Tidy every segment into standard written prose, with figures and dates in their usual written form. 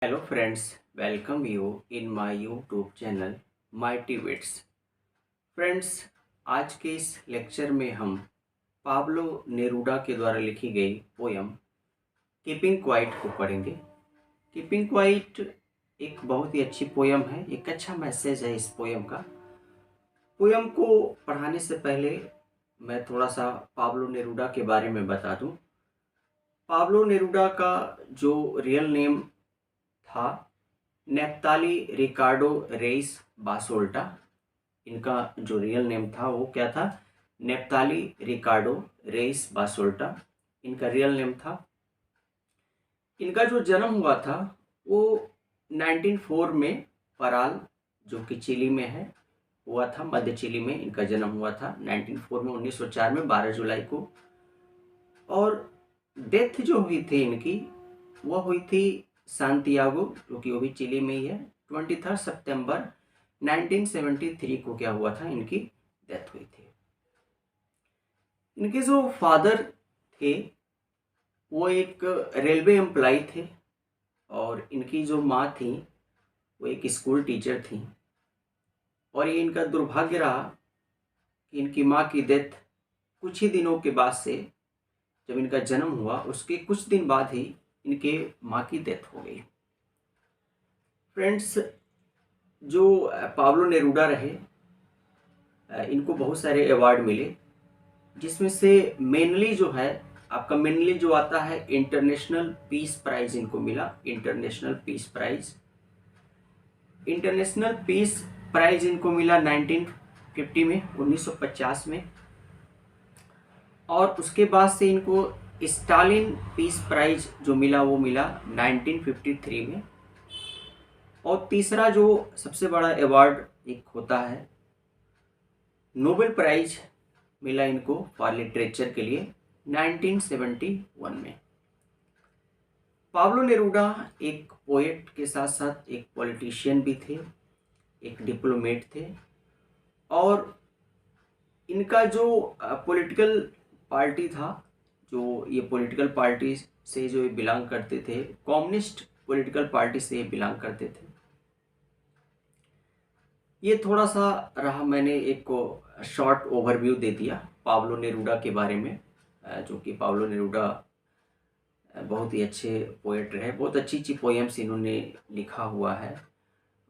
Hello friends, welcome you in my YouTube channel Mighty Wits। Friends, आज के इस lecture में हम पाब्लो नेरूडा के द्वारा लिखी गई पोयम कीपिंग क्वाइट को पढ़ेंगे। कीपिंग क्वाइट एक बहुत ही अच्छी पोयम है, एक अच्छा मैसेज है इस पोयम का। पोयम को पढ़ाने से पहले मैं थोड़ा सा पाब्लो नेरूडा के बारे में बता दूं। पाब्लो नेरूडा का जो रियल नेम था नेप्ताली रिकार्डो रेइस बासोल्टा। इनका जो रियल नेम था वो क्या था? नेप्ताली रिकार्डो रेइस बासोल्टा इनका रियल नेम था। इनका जो जन्म हुआ था वो 1904 में पराल, जो कि चिली में है, हुआ था। मध्य चिली में इनका जन्म हुआ था 1904 में, 1904 में 12 जुलाई को। और डेथ जो हुई थी इनकी वो हुई थी सांतियागो, जो कि वो भी चिली में ही है। 23 सितंबर 1973 को क्या हुआ था, इनकी डेथ हुई थी। इनके जो फादर थे वो एक रेलवे एम्प्लॉय थे और इनकी जो माँ थी वो एक स्कूल टीचर थी। और ये इनका दुर्भाग्य रहा कि इनकी माँ की डेथ कुछ ही दिनों के बाद से, जब इनका जन्म हुआ उसके कुछ दिन बाद ही इनके माँ की डेथ हो गई। फ्रेंड्स, जो पाब्लो नेरूडा रहे, इनको बहुत सारे अवार्ड मिले, जिसमें से मेनली जो है आपका मेनली जो आता है इंटरनेशनल पीस प्राइज इनको मिला। इंटरनेशनल पीस प्राइज इनको मिला 1950 में, 1950 में। और उसके बाद से इनको स्टालिन पीस प्राइज जो मिला वो मिला 1953 में। और तीसरा जो सबसे बड़ा अवार्ड एक होता है नोबेल प्राइज, मिला इनको फॉर लिटरेचर के लिए 1971 में। पाब्लो नेरूडा एक पोएट के साथ साथ एक पॉलिटिशियन भी थे, एक डिप्लोमेट थे। और इनका जो पॉलिटिकल पार्टी था, जो ये पॉलिटिकल पार्टी से जो ये बिलोंग करते थे, कम्युनिस्ट पॉलिटिकल पार्टी से ये बिलोंग करते थे। ये थोड़ा सा रहा, मैंने एक को शॉर्ट ओवरव्यू दे दिया पाब्लो नेरूडा के बारे में, जो कि पाब्लो नेरूडा बहुत ही अच्छे पोएट रहे। बहुत अच्छी अच्छी पोएम्स इन्होंने लिखा हुआ है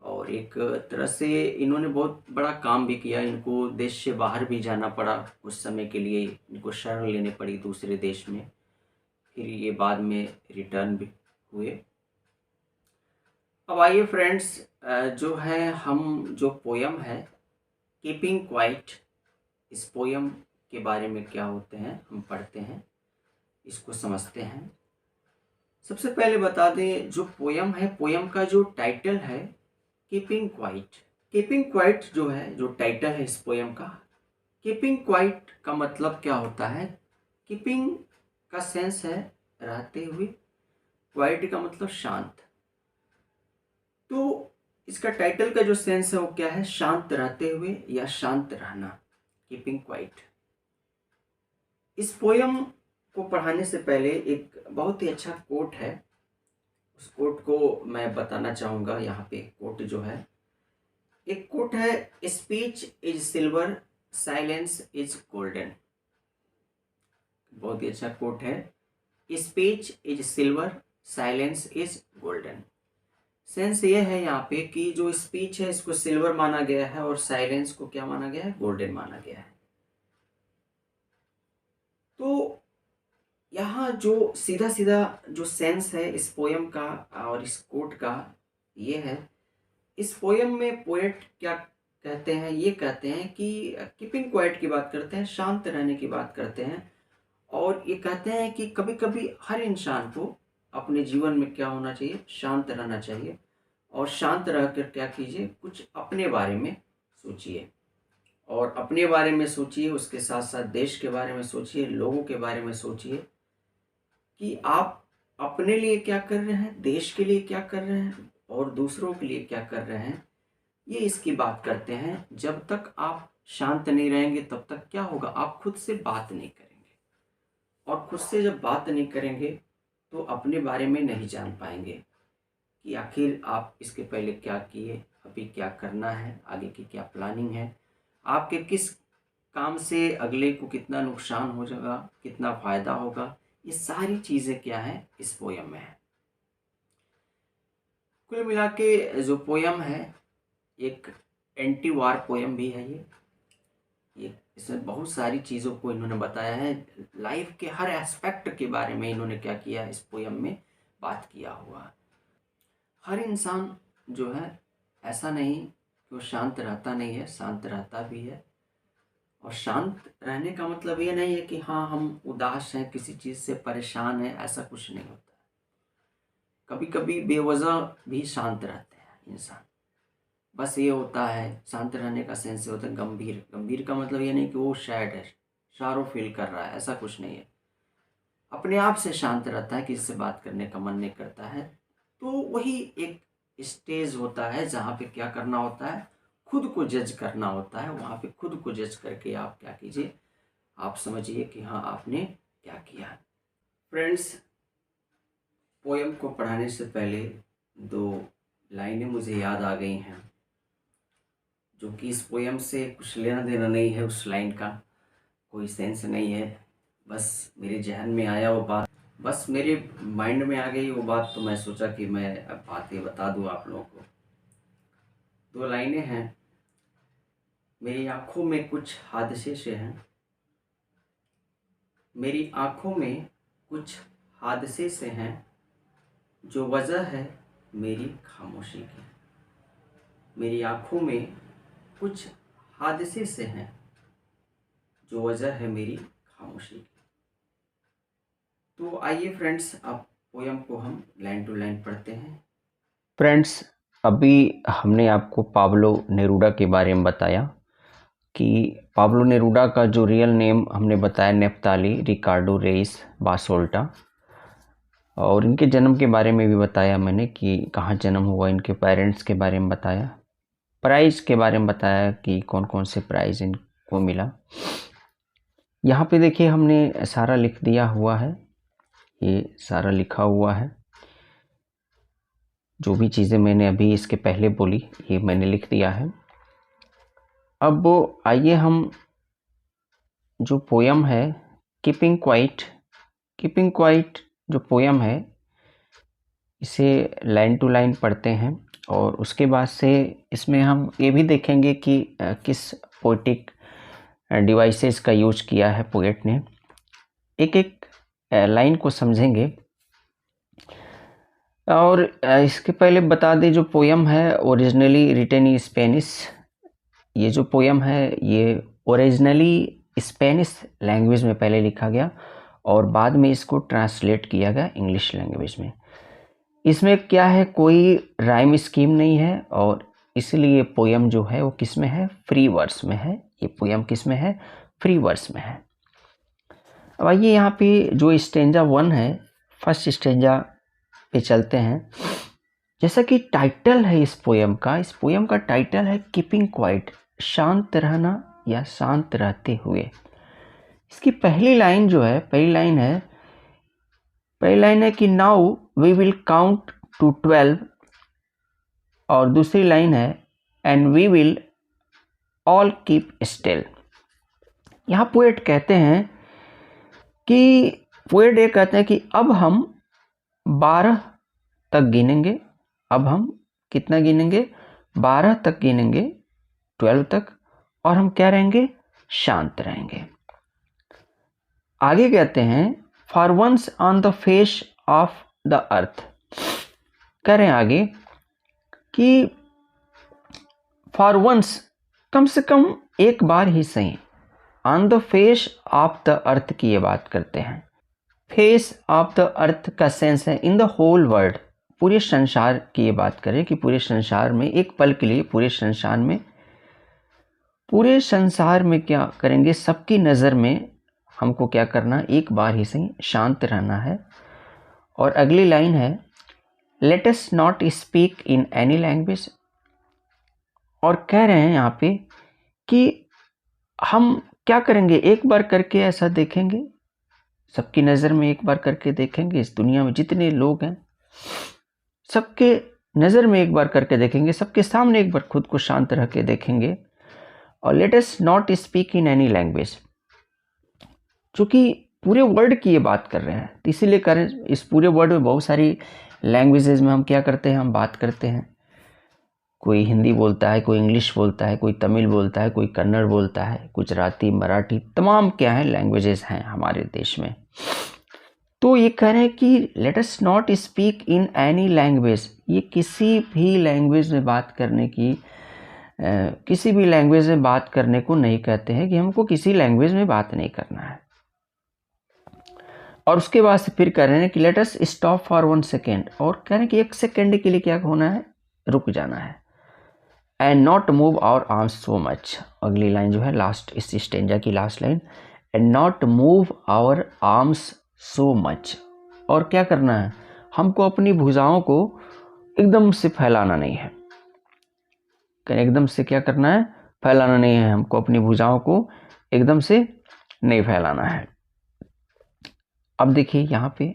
और एक तरह से इन्होंने बहुत बड़ा काम भी किया। इनको देश से बाहर भी जाना पड़ा कुछ समय के लिए, इनको शरण लेने पड़ी दूसरे देश में, फिर ये बाद में रिटर्न भी हुए। अब आइए फ्रेंड्स, जो है हम जो पोयम है कीपिंग क्वाइट, इस पोयम के बारे में क्या होते हैं हम पढ़ते हैं, इसको समझते हैं। सबसे पहले बता दें, जो पोयम है, पोयम का जो टाइटल है कीपिंग क्वाइट। कीपिंग क्वाइट जो है, जो टाइटल है इस पोयम का, कीपिंग क्वाइट का मतलब क्या होता है? कीपिंग का सेंस है रहते हुए, क्वाइट का मतलब शांत। तो इसका टाइटल का जो सेंस है वो क्या है? शांत रहते हुए या शांत रहना, कीपिंग क्वाइट। इस पोयम को पढ़ाने से पहले एक बहुत ही अच्छा कोट है, उस कोट को मैं बताना चाहूँगा। यहाँ पे कोट जो है, एक कोट है, speech is silver, silence is golden. बहुत ही अच्छा कोट है, speech is silver, silence is golden. Sense ये है यहाँ पे कि जो स्पीच है इसको सिल्वर माना गया है और साइलेंस को क्या माना गया है? गोल्डन माना गया है। तो यहाँ जो सीधा सीधा जो सेंस है इस पोयम का और इस कोट का ये है, इस पोयम में पोएट क्या कहते हैं? ये कहते हैं कि कीपिंग क्वाइट की बात करते हैं, शांत रहने की बात करते हैं। और ये कहते हैं कि कभी कभी हर इंसान को अपने जीवन में क्या होना चाहिए? शांत रहना चाहिए। और शांत रहकर क्या कीजिए? कुछ अपने बारे में सोचिए, और अपने बारे में सोचिए, उसके साथ साथ देश के बारे में सोचिए, लोगों के बारे में सोचिए कि आप अपने लिए क्या कर रहे हैं, देश के लिए क्या कर रहे हैं और दूसरों के लिए क्या कर रहे हैं। ये इसकी बात करते हैं। जब तक आप शांत नहीं रहेंगे तब तक क्या होगा? आप खुद से बात नहीं करेंगे, और खुद से जब बात नहीं करेंगे तो अपने बारे में नहीं जान पाएंगे। कि आखिर आप इसके पहले क्या किए, अभी क्या करना है, आगे की क्या प्लानिंग है, आपके किस काम से अगले को कितना नुकसान हो जाएगा, कितना फ़ायदा होगा, ये सारी चीज़ें क्या हैं इस पोयम में है। कुल मिला के जो पोयम है एक एंटी वार पोयम भी है ये इसमें बहुत सारी चीज़ों को इन्होंने बताया है। लाइफ के हर एस्पेक्ट के बारे में इन्होंने क्या किया है, इस पोयम में बात किया हुआ है। हर इंसान जो है ऐसा नहीं कि वो शांत रहता नहीं है, शांत रहता भी है। और शांत रहने का मतलब ये नहीं है कि हाँ हम उदास हैं, किसी चीज़ से परेशान हैं, ऐसा कुछ नहीं होता। कभी कभी बेवजह भी शांत रहते हैं इंसान। बस ये होता है शांत रहने का सेंस होता है गंभीर। गंभीर का मतलब ये नहीं कि वो सैड है, शारो फील कर रहा है, ऐसा कुछ नहीं है। अपने आप से शांत रहता है, किसी से बात करने का मन नहीं करता है। तो वही एक स्टेज होता है जहाँ पे क्या करना होता है, खुद को जज करना होता है। वहाँ पे खुद को जज करके आप क्या कीजिए, आप समझिए कि हाँ आपने क्या किया। फ्रेंड्स, पोयम को पढ़ाने से पहले दो लाइनें मुझे याद आ गई हैं, जो कि इस पोयम से कुछ लेना देना नहीं है, उस लाइन का कोई सेंस नहीं है। बस मेरे जहन में आया वो बात, बस मेरे माइंड में आ गई वो बात, तो मैं सोचा कि मैं अब बातें बता दूं आप लोगों को। दो लाइनें हैं। मेरी आंखों में कुछ हादसे से हैं, मेरी आंखों में कुछ हादसे से हैं, जो वजह है मेरी खामोशी की। मेरी आंखों में कुछ हादसे से हैं, जो वजह है मेरी खामोशी की। तो आइए फ्रेंड्स, अब पोयम को हम लाइन टू लाइन पढ़ते हैं। फ्रेंड्स, अभी हमने आपको पाब्लो नेरूडा के बारे में बताया कि पाब्लो नेरूडा का जो रियल नेम हमने बताया नेफ्ताली रिकार्डो रेइस बासोल्टा, और इनके जन्म के बारे में भी बताया मैंने कि कहाँ जन्म हुआ, इनके पेरेंट्स के बारे में बताया, प्राइज़ के बारे में बताया कि कौन कौन से प्राइज़ इनको मिला। यहाँ पे देखिए हमने सारा लिख दिया हुआ है, ये सारा लिखा हुआ है। जो भी चीज़ें मैंने अभी इसके पहले बोली ये मैंने लिख दिया है। अब आइए हम जो पोयम है कीपिंग क्वाइट जो पोयम है इसे लाइन टू लाइन पढ़ते हैं, और उसके बाद से इसमें हम ये भी देखेंगे कि किस पोएटिक डिवाइसेस का यूज किया है पोएट ने। एक एक लाइन को समझेंगे। और इसके पहले बता दें, जो पोयम है ओरिजिनली रिटन इन स्पेनिश। ये जो पोयम है ये ओरिजिनली स्पेनिश लैंग्वेज में पहले लिखा गया और बाद में इसको ट्रांसलेट किया गया इंग्लिश लैंग्वेज में। इसमें क्या है, कोई राइम स्कीम नहीं है, और इसलिए पोयम जो है वो किस में है, फ्री वर्स में है। ये पोयम किस में है, फ्री वर्स में है। अब आइए यहाँ पे जो स्टेंजा 1 है, फर्स्ट स्टेंजा पे चलते हैं। जैसा कि टाइटल है इस पोयम का टाइटल है कीपिंग क्वाइट, शांत रहना या शांत रहते हुए। इसकी पहली लाइन जो है, पहली लाइन है कि now we will count to 12, और दूसरी लाइन है and we will all keep still. यहाँ पोएट कहते हैं कि अब हम 12 तक गिनेंगे। अब हम कितना गिनेंगे, 12 तक गिनेंगे, 12 तक, और हम क्या रहेंगे, शांत रहेंगे। आगे कहते हैं for once on the face of the earth. कह रहे हैं आगे कि फॉर वंस, कम से कम एक बार ही सही, on the face of the अर्थ की ये बात करते हैं। फेस ऑफ द अर्थ का सेंस है इन द होल वर्ल्ड, पूरे संसार की ये बात करें कि पूरे संसार में एक पल के लिए पूरे संसार में क्या करेंगे, सबकी नज़र में हमको क्या करना, एक बार ही सही शांत रहना है। और अगली लाइन है let us not speak in any language. और कह रहे हैं यहाँ पे कि हम क्या करेंगे, एक बार करके ऐसा देखेंगे, सबकी नज़र में एक बार करके देखेंगे, इस दुनिया में जितने लोग हैं सबके नज़र में एक बार करके देखेंगे, सबके सामने एक बार खुद को शांत रह के देखेंगे। और let us not speak in any language, चूँकि पूरे वर्ल्ड की ये बात कर रहे हैं, तो इसीलिए करें, इस पूरे वर्ल्ड में बहुत सारी लैंग्वेजेस में हम क्या करते हैं, हम बात करते हैं। कोई हिंदी बोलता है, कोई इंग्लिश बोलता है, कोई तमिल बोलता है, कोई कन्नड़ बोलता है, गुजराती, मराठी, तमाम क्या है लैंग्वेजेस हैं हमारे देश में। तो ये कह रहे हैं कि let us not speak in any language, ये किसी भी लैंग्वेज में बात करने की किसी भी लैंग्वेज में बात करने को नहीं कहते हैं कि हमको किसी लैंग्वेज में बात नहीं करना है। और उसके बाद से फिर कह रहे हैं कि let us stop for 1 second, और कह रहे हैं कि 1 सेकेंड के लिए क्या होना है, रुक जाना है। And not move our arms so much, अगली लाइन जो है लास्ट, इस स्टेंजा की last line, and not move our arms so much, और क्या करना है, हमको अपनी भुजाओं को एकदम से फैलाना नहीं है। एकदम से क्या करना है, फैलाना नहीं है, हमको अपनी भुजाओं को एकदम से नहीं फैलाना है। अब देखिए यहाँ पे,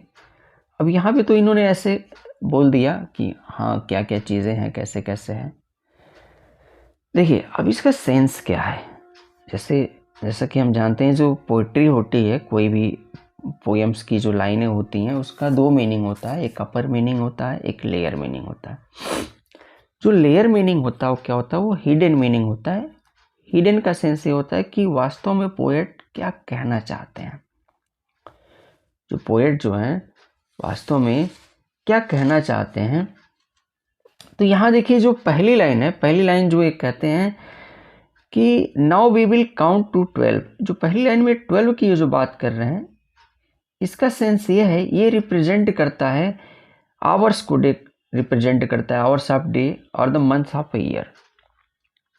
अब यहाँ पे तो इन्होंने ऐसे बोल दिया कि हाँ क्या क्या चीज़ें हैं, कैसे कैसे हैं। देखिए अब इसका सेंस क्या है, जैसा कि हम जानते हैं जो पोइट्री होती है, कोई भी पोएम्स की जो लाइनें होती हैं उसका 2 मीनिंग होता है, एक अपर मीनिंग होता है, एक लेयर मीनिंग होता है। जो लेयर मीनिंग होता है वो क्या होता है, वो हिडन मीनिंग होता है। हिडन का सेंस ये होता है कि वास्तव में पोएट क्या कहना चाहते हैं, जो पोएट जो हैं वास्तव में क्या कहना चाहते हैं। तो यहाँ देखिए जो पहली लाइन है, पहली लाइन जो एक कहते हैं कि now we will count to 12, जो पहली लाइन में 12 की जो बात कर रहे हैं, इसका सेंस ये है, ये रिप्रेजेंट करता है आवर्स को, रिप्रेजेंट करता है आवर्स ऑफ डे और द मंथ ऑफ ईयर।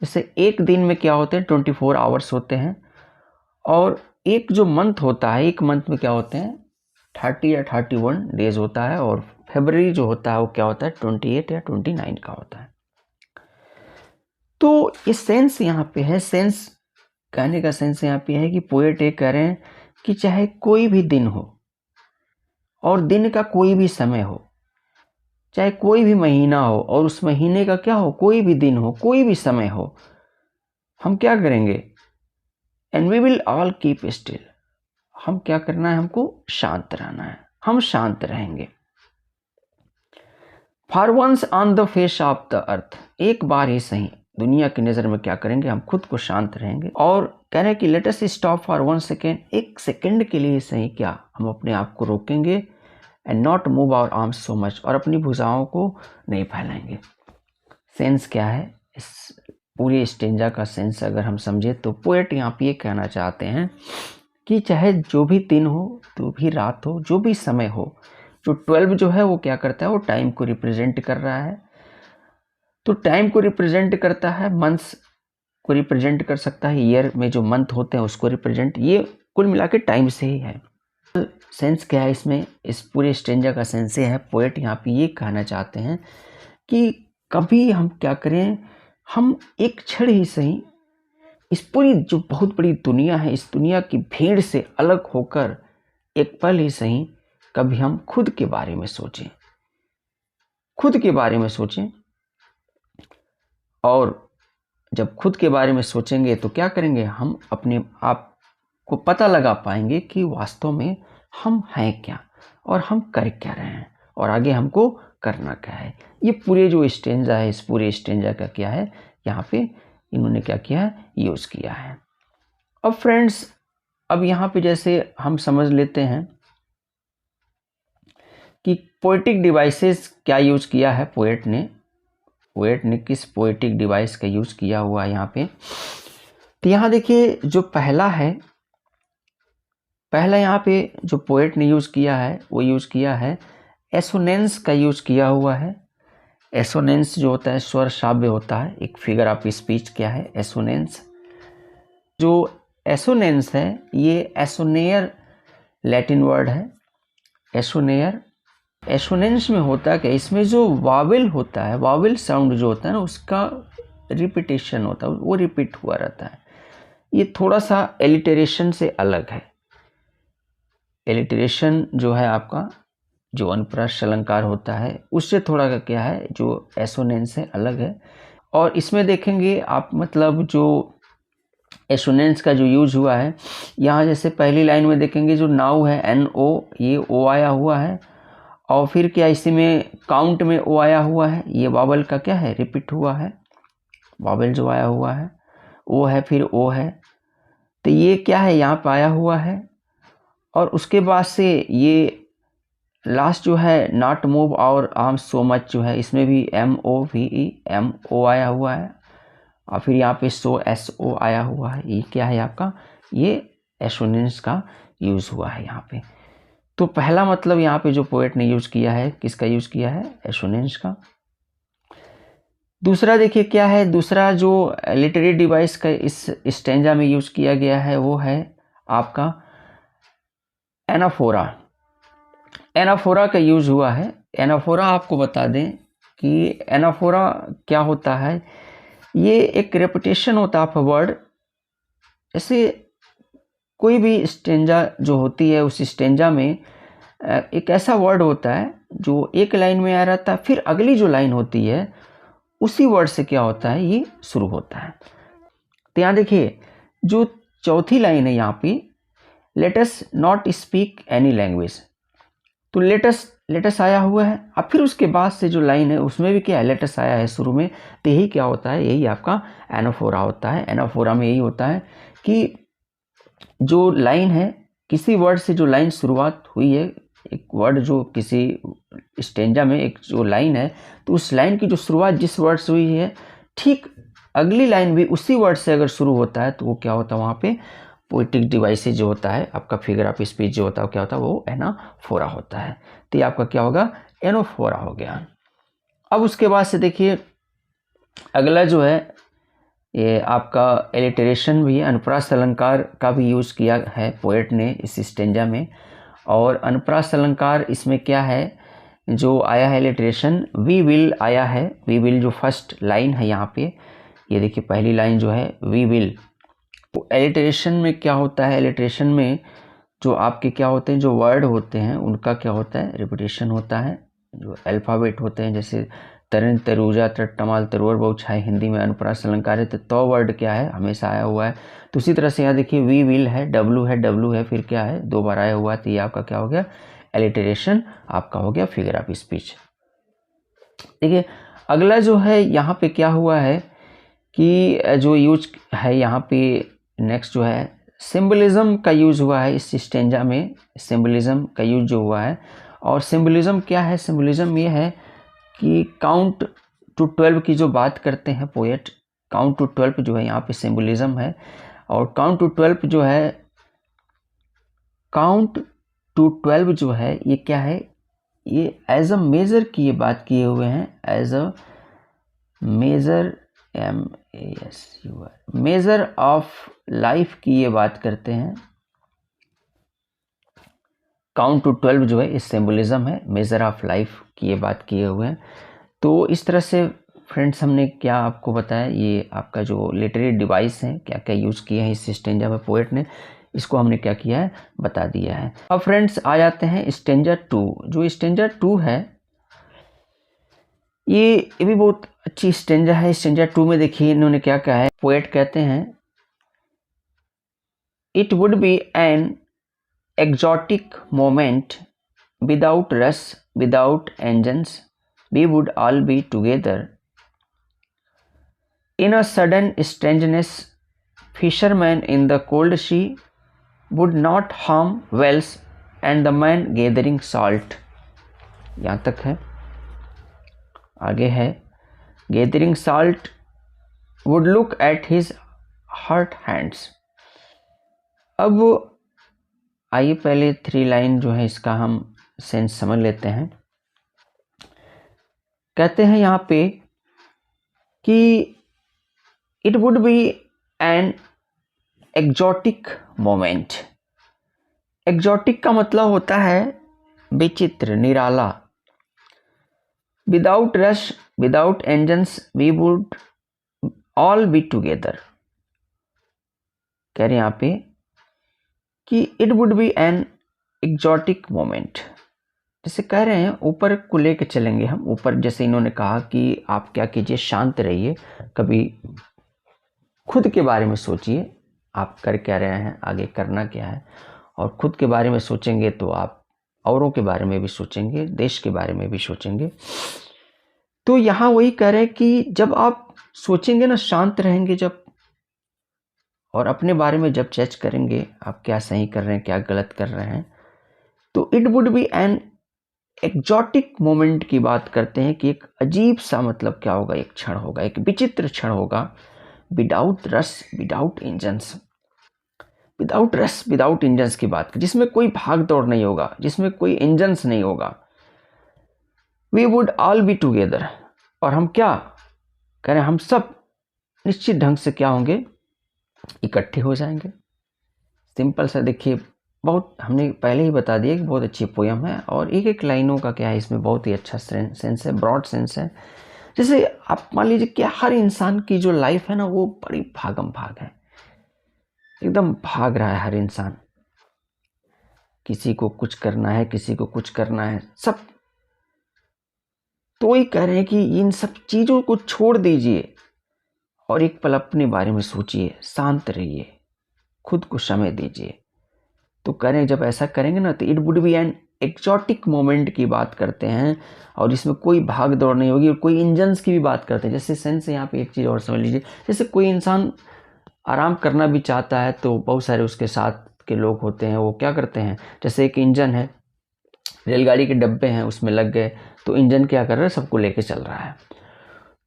जैसे एक दिन में क्या होते हैं 24 आवर्स होते हैं, और एक जो मंथ होता है, एक मंथ में क्या होते हैं 30 या 31 डेज होता है, और फरवरी जो होता है वो क्या होता है 28 या 29 का होता है। तो ये सेंस यहाँ पे है, सेंस कहने का सेंस यहाँ पे है कि पोएट ये कह रहे हैं कि चाहे कोई भी दिन हो, और दिन का कोई भी समय हो, चाहे कोई भी महीना हो, और उस महीने का क्या हो, कोई भी दिन हो, कोई भी समय हो, हम क्या करेंगे, and we will all keep still, हम क्या करना है, हमको शांत रहना है, हम शांत रहेंगे। For once on the face of the earth, एक बार ही सही दुनिया की नज़र में क्या करेंगे, हम खुद को शांत रहेंगे। और कह रहे हैं कि let us stop for 1 second, 1 second के लिए सही क्या हम अपने आप को रोकेंगे, and not move our arms so much, और अपनी भुजाओं को नहीं फैलाएंगे। सेंस क्या है इस पूरी स्टेंजा का सेंस अगर हम समझे, तो पोएट यहाँ पे ये कहना चाहते हैं कि चाहे जो भी दिन हो, जो भी रात हो, जो भी समय हो, जो 12 जो है वो क्या करता है, वो टाइम को रिप्रेजेंट कर रहा है। तो टाइम को रिप्रेजेंट करता है, मंथ्स को रिप्रेजेंट कर सकता है, ईयर में जो मंथ होते हैं उसको रिप्रेजेंट, ये कुल मिला के टाइम से ही है। सेंस क्या है इसमें, इस पूरे स्टेंजा का सेंस ये है, पोएट यहाँ पे ये कहना चाहते हैं कि कभी हम क्या करें, हम एक क्षण ही सही इस पूरी जो बहुत बड़ी दुनिया है, इस दुनिया की भीड़ से अलग होकर एक पल ही सही कभी हम खुद के बारे में सोचें, खुद के बारे में सोचें। और जब खुद के बारे में सोचेंगे तो क्या करेंगे, हम अपने आप को पता लगा पाएंगे कि वास्तव में हम हैं क्या, और हम कर क्या रहे हैं, और आगे हमको करना क्या है। ये पूरे जो स्टेंजा है, इस पूरे स्टेंजा का क्या है, यहाँ पे इन्होंने क्या किया है, यूज़ किया है। अब फ्रेंड्स, अब यहाँ पे जैसे हम समझ लेते हैं कि पोएटिक डिवाइसेस क्या यूज़ किया है पोएट ने किस पोएटिक डिवाइस का यूज़ किया हुआ है यहाँ पे। तो यहाँ देखिए जो पहला यहाँ पे जो पोएट ने यूज़ किया है, वो यूज़ किया है एसोनेंस का यूज़ किया हुआ है। एसोनेंस जो होता है स्वर श्राव्य होता है, एक फिगर ऑफ स्पीच क्या है एसोनेंस। जो एसोनेंस है ये एसोनेयर लैटिन वर्ड है, एसोनेयर। एसोनेंस में होता है क्या, इसमें जो वावेल होता है, वावेल साउंड जो होता है ना, उसका रिपीटेशन होता है, वो रिपीट हुआ रहता है। ये थोड़ा सा एलिटरेशन से अलग है। एलिटरेशन जो है आपका जो अनुप्रास अलंकार होता है उससे थोड़ा का क्या है, जो एसोनेंस है अलग है। और इसमें देखेंगे आप, मतलब जो एसोनेंस का जो यूज हुआ है यहाँ, जैसे पहली लाइन में देखेंगे जो नाउ है NO, ये O आया हुआ है। और फिर क्या इसी में काउंट में O आया हुआ है, ये वावल का क्या है, रिपीट हुआ है, वावल जो आया हुआ है O है, फिर O है, तो ये क्या है यहाँ पे आया हुआ है। और उसके बाद से ये लास्ट जो है नॉट मूव और आर्म सो मच जो है, इसमें भी MO आया हुआ है। और फिर यहाँ पे SO आया हुआ है, ये क्या है आपका, ये एसोनेंस का यूज़ हुआ है यहाँ पे। तो पहला मतलब यहाँ पे जो पोएट ने यूज़ किया है, किसका यूज़ किया है, एसोनेंस का। दूसरा देखिए क्या है, दूसरा जो लिटरेरी डिवाइस का इस स्टेंजा में यूज़ किया गया है वो है आपका एनाफोरा। एनाफोरा का यूज़ हुआ है। एनाफोरा आपको बता दें कि एनाफोरा क्या होता है, ये एक रेपुटेशन होता है ऑफ वर्ड। जैसे कोई भी स्टेंजा जो होती है, उस स्टेंजा में एक ऐसा वर्ड होता है जो एक लाइन में आ रहता है, फिर अगली जो लाइन होती है उसी वर्ड से क्या होता है, ये शुरू होता है। तो यहाँ देखिए जो चौथी लाइन है यहाँ पे, let us not speak any language, तो लेटस आया हुआ है। अब फिर उसके बाद से जो लाइन है उसमें भी क्या है, लेटस आया है शुरू में, तो यही क्या होता है, यही आपका एनाफोरा होता है। एनाफोरा में यही होता है कि जो लाइन है, किसी वर्ड से जो लाइन शुरुआत हुई है, एक वर्ड जो किसी स्टेंजा में एक जो लाइन है, तो उस लाइन की जो शुरुआत जिस वर्ड से हुई है, ठीक अगली लाइन भी उसी वर्ड से अगर शुरू होता है तो वो क्या होता है, वहाँ पे पोएटिक डिवाइसेज जो होता है, आपका फिगर ऑफ स्पीच जो होता है, क्या होता है, वो एनाफोरा होता है। तो ये आपका क्या होगा, एनाफोरा हो गया। अब उसके बाद से देखिए अगला जो है ये आपका एलिटरेशन भी है। अनुप्रास अलंकार का भी यूज़ किया है पोएट ने इस स्टेंजा में। और अनुप्रास अलंकार इसमें क्या है जो आया है, एलिटरेशन वी विल आया है। वी विल जो फर्स्ट लाइन है यहाँ पे, ये देखिए पहली लाइन जो है वी विल। तो एलिटरेशन में क्या होता है, एलिटरेशन में जो आपके क्या होते हैं, जो वर्ड होते हैं उनका क्या होता है, रिपीटेशन होता है। जो अल्फ़ाबेट होते हैं, जैसे तरन, तरूजा, टमाल, तरुअर, बहुछाई, हिंदी में अनुप्रास अलंकार है, तो वर्ड क्या है, हमेशा आया हुआ है। तो उसी तरह से यहाँ देखिए वी विल है, डब्लू है, फिर क्या है, 2 बार आया हुआ है, तो ये आपका क्या हो गया, एलिटरेशन आपका हो गया फिगर ऑफ स्पीच। देखिए अगला जो है यहाँ पे क्या हुआ है कि जो यूज है यहाँ पे नेक्स्ट जो है सिंबलिज्म का यूज हुआ है इस स्टेंजा में। सिंबलिज्म का यूज जो हुआ है, और सिंबलिज्म क्या है, सिंबलिज्म ये है कि काउंट टू 12 की जो बात करते हैं पोएट, काउंट टू 12 जो है यहाँ पे सिंबलिज्म है। और काउंट टू 12 जो है, काउंट टू 12 जो है ये क्या है, ये एज अ मेजर की ये बात किए हुए हैं, as a measure, measure of life की ये बात करते हैं। काउंट टू 12 जो है इस सिंबलिज्म है, मेजर ऑफ लाइफ की ये बात किए हुए हैं। तो इस तरह से फ्रेंड्स हमने क्या आपको बताया, ये आपका जो लिटरेरी डिवाइस है क्या क्या यूज़ किए हैं इस स्टेंजा में पोएट ने, इसको हमने क्या किया है, बता दिया है। अब फ्रेंड्स आ जाते हैं स्टेंजा 2। जो स्टेंजा 2 है ये भी बहुत अच्छी स्टेंजा है। स्टेंजा 2 में देखिए इन्होंने क्या कहा है, पोएट कहते हैं it would be an exotic moment without rush, without engines, we would all be together. In a sudden strangeness, fishermen in the cold sea would not harm whales and the man gathering salt. यहाँ तक है। आगे है gathering salt would look at his hurt hands. अब आइए पहले 3 line जो है इसका हम सेंस समझ लेते हैं। कहते हैं यहाँ पे कि it would be an exotic moment. Exotic का मतलब होता है विचित्र, निराला। Without rush, without engines, we would all be together. कह रहे हैं यहाँ पे कि it would be an exotic moment, जैसे कह रहे हैं ऊपर को लेके चलेंगे हम ऊपर। जैसे इन्होंने कहा कि आप क्या कीजिए, शांत रहिए, कभी खुद के बारे में सोचिए, आप कर क्या रहे हैं, आगे करना क्या है। और खुद के बारे में सोचेंगे तो आप औरों के बारे में भी सोचेंगे, देश के बारे में भी सोचेंगे। तो यहाँ वही कह रहे हैं कि जब आप सोचेंगे ना, शांत रहेंगे जब, और अपने बारे में जब जज करेंगे आप क्या सही कर रहे हैं क्या गलत कर रहे हैं, तो it would be an exotic moment की बात करते हैं कि एक अजीब सा, मतलब क्या होगा, एक क्षण होगा, एक विचित्र क्षण होगा, विदाउट रस विदाउट इंजन्स, विदाउट रस विदाउट इंजन्स की बात, जिसमें कोई भाग दौड़ नहीं होगा, जिसमें कोई इंजन्स नहीं होगा। We would all be together, और हम क्या कह रहे हैं, हम सब निश्चित ढंग से क्या होंगे, इकट्ठे हो जाएंगे। सिंपल सा देखिए, बहुत हमने पहले ही बता दिया कि बहुत अच्छी पोयम है, और एक एक लाइनों का क्या है इसमें बहुत ही अच्छा सेंस है, ब्रॉड सेंस है। जैसे आप मान लीजिए कि हर इंसान की जो लाइफ है ना, वो बड़ी भागम भाग है, एकदम भाग रहा है हर इंसान, किसी को कुछ करना है, किसी को कुछ करना है, सब। तो वही कह रहे हैं कि इन सब चीजों को छोड़ दीजिए और एक पल अपने बारे में सोचिए, शांत रहिए, खुद को समय दीजिए। तो करें, जब ऐसा करेंगे ना तो it would be an exotic moment की बात करते हैं, और इसमें कोई भाग दौड़ नहीं होगी, और कोई इंजन्स की भी बात करते हैं। जैसे सेंस यहाँ पे एक चीज़ और समझ लीजिए, जैसे कोई इंसान आराम करना भी चाहता है तो बहुत सारे उसके साथ के लोग होते हैं, वो क्या करते हैं, जैसे एक इंजन है, रेलगाड़ी के डब्बे हैं, उसमें लग गए तो इंजन क्या कर रहा है, सबको लेके चल रहा है।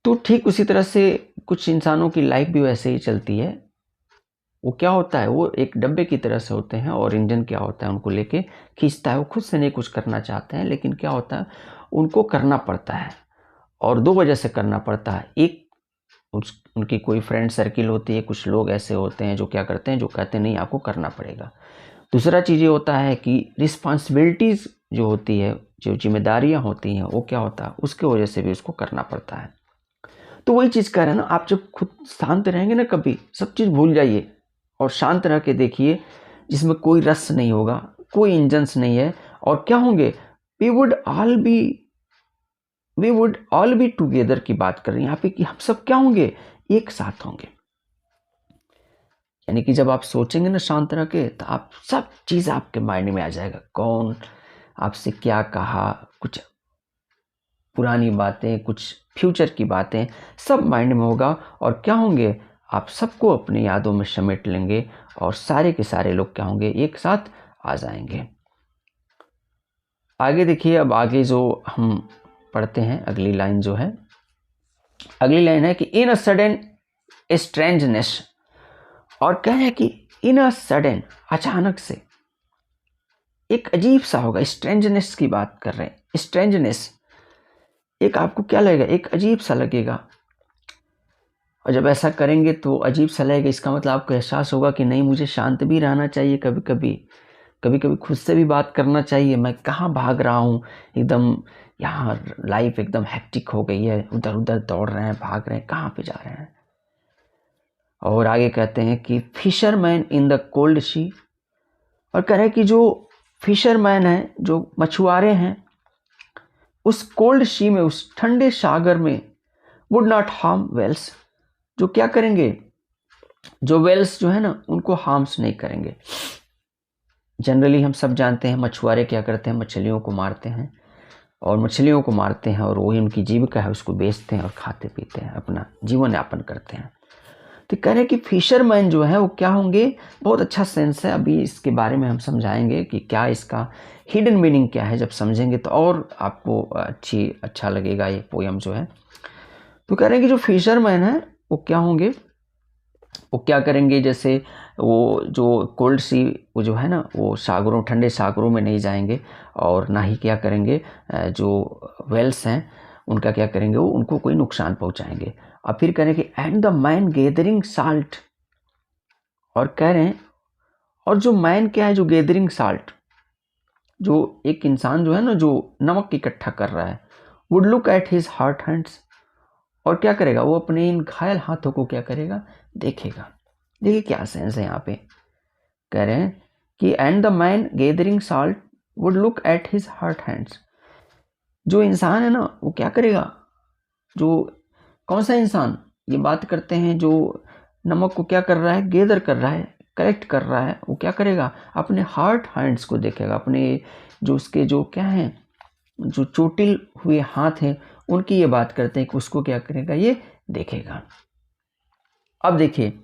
तो ठीक उसी तरह से कुछ इंसानों की लाइफ भी वैसे ही चलती है। वो क्या होता है, वो एक डब्बे की तरह से होते हैं, और इंजन क्या होता है, उनको लेके खींचता है। वो खुद से नहीं कुछ करना चाहते हैं, लेकिन क्या होता है, उनको करना पड़ता है, और दो वजह से करना पड़ता है। एक, उनकी कोई फ्रेंड सर्किल होती है, कुछ लोग ऐसे होते हैं जो क्या करते हैं, जो कहते हैं नहीं आपको करना पड़ेगा। दूसरा चीज़ ये होता है कि रिस्पॉन्सिबिलिटीज़ जो होती है, जो जिम्मेदारियाँ होती हैं, वो क्या होता है, उसके वजह से भी उसको करना पड़ता है। तो वही चीज़ कह रहे हैं ना, आप जब खुद शांत रहेंगे ना, कभी सब चीज़ भूल जाइए और शांत रह के देखिए, जिसमें कोई रस नहीं होगा, कोई इंजन्स नहीं है, और क्या होंगे, we would all be together की बात कर रहे हैं यहाँ पे, कि हम सब क्या होंगे, एक साथ होंगे। यानी कि जब आप सोचेंगे ना शांत रह के, तो आप सब चीज़ आपके माइंड में आ जाएगा, कौन आपसे क्या कहा, कुछ पुरानी बातें, कुछ फ्यूचर की बातें, सब माइंड में होगा, और क्या होंगे, आप सबको अपनी यादों में समेट लेंगे, और सारे के सारे लोग क्या होंगे, एक साथ आ जाएंगे। आगे देखिए, अब आगे जो हम पढ़ते हैं, अगली लाइन जो है, अगली लाइन है कि इन अ सडन स्ट्रेंजनेस, और कह रहे हैं कि इन अ सडन, अचानक से, एक अजीब सा होगा, स्ट्रेंजनेस की बात कर रहे हैं। स्ट्रेंजनेस एक आपको क्या लगेगा, एक अजीब सा लगेगा, और जब ऐसा करेंगे तो अजीब सा लगेगा, इसका मतलब आपको एहसास होगा कि नहीं, मुझे शांत भी रहना चाहिए, कभी कभी, कभी कभी खुद से भी बात करना चाहिए। मैं कहाँ भाग रहा हूँ, एकदम यहाँ लाइफ एकदम हेक्टिक हो गई है, उधर उधर दौड़ रहे हैं, भाग रहे हैं, कहाँ पे जा रहे हैं। और आगे कहते हैं कि फिशरमैन इन द कोल्ड सी, और कह रहे हैं कि जो फिशरमैन है, जो मछुआरे हैं, उस कोल्ड सी में, उस ठंडे सागर में, वुड नॉट हार्म वेल्स, जो क्या करेंगे, जो वेल्स जो है ना, उनको हार्म्स नहीं करेंगे। जनरली हम सब जानते हैं मछुआरे क्या करते हैं, मछलियों को मारते हैं, और मछलियों को मारते हैं, और वही उनकी जीविका है, उसको बेचते हैं और खाते पीते हैं, अपना जीवन यापन करते हैं। तो कह रहे हैं कि फिशरमैन जो है वो क्या होंगे, बहुत अच्छा सेंस है, अभी इसके बारे में हम समझाएंगे कि क्या इसका हिडन मीनिंग क्या है। जब समझेंगे तो और आपको अच्छा लगेगा ये पोयम जो है। तो कह रहे हैं कि जो फिशरमैन है वो क्या होंगे, वो क्या करेंगे, जैसे वो जो कोल्ड सी, वो जो है ना, वो सागरों, ठंडे सागरों में नहीं जाएंगे, और ना ही क्या करेंगे, जो वेल्स हैं उनका क्या करेंगे, वो उनको कोई नुकसान पहुंचाएंगे। और फिर करेंगे and the man gathering salt, और कह रहे हैं, और जो मैन क्या है, जो गैदरिंग साल्ट, जो एक इंसान जो है ना, जो नमक इकट्ठा कर रहा है, would look at his hurt hands, और क्या करेगा, वो अपने इन घायल हाथों को क्या करेगा, देखेगा। देखिए क्या सेंस है यहाँ पे, कह रहे हैं कि and the man gathering salt would look at his hurt hands, जो इंसान है ना वो क्या करेगा, जो कौन सा इंसान, ये बात करते हैं जो नमक को क्या कर रहा है, गैदर कर रहा है, कलेक्ट कर रहा है, वो क्या करेगा, अपने हार्ट हैंड्स को देखेगा, अपने जो उसके जो क्या है, जो चोटिल हुए हाथ हैं उनकी ये बात करते हैं कि उसको क्या करेगा, ये देखेगा। अब देखिए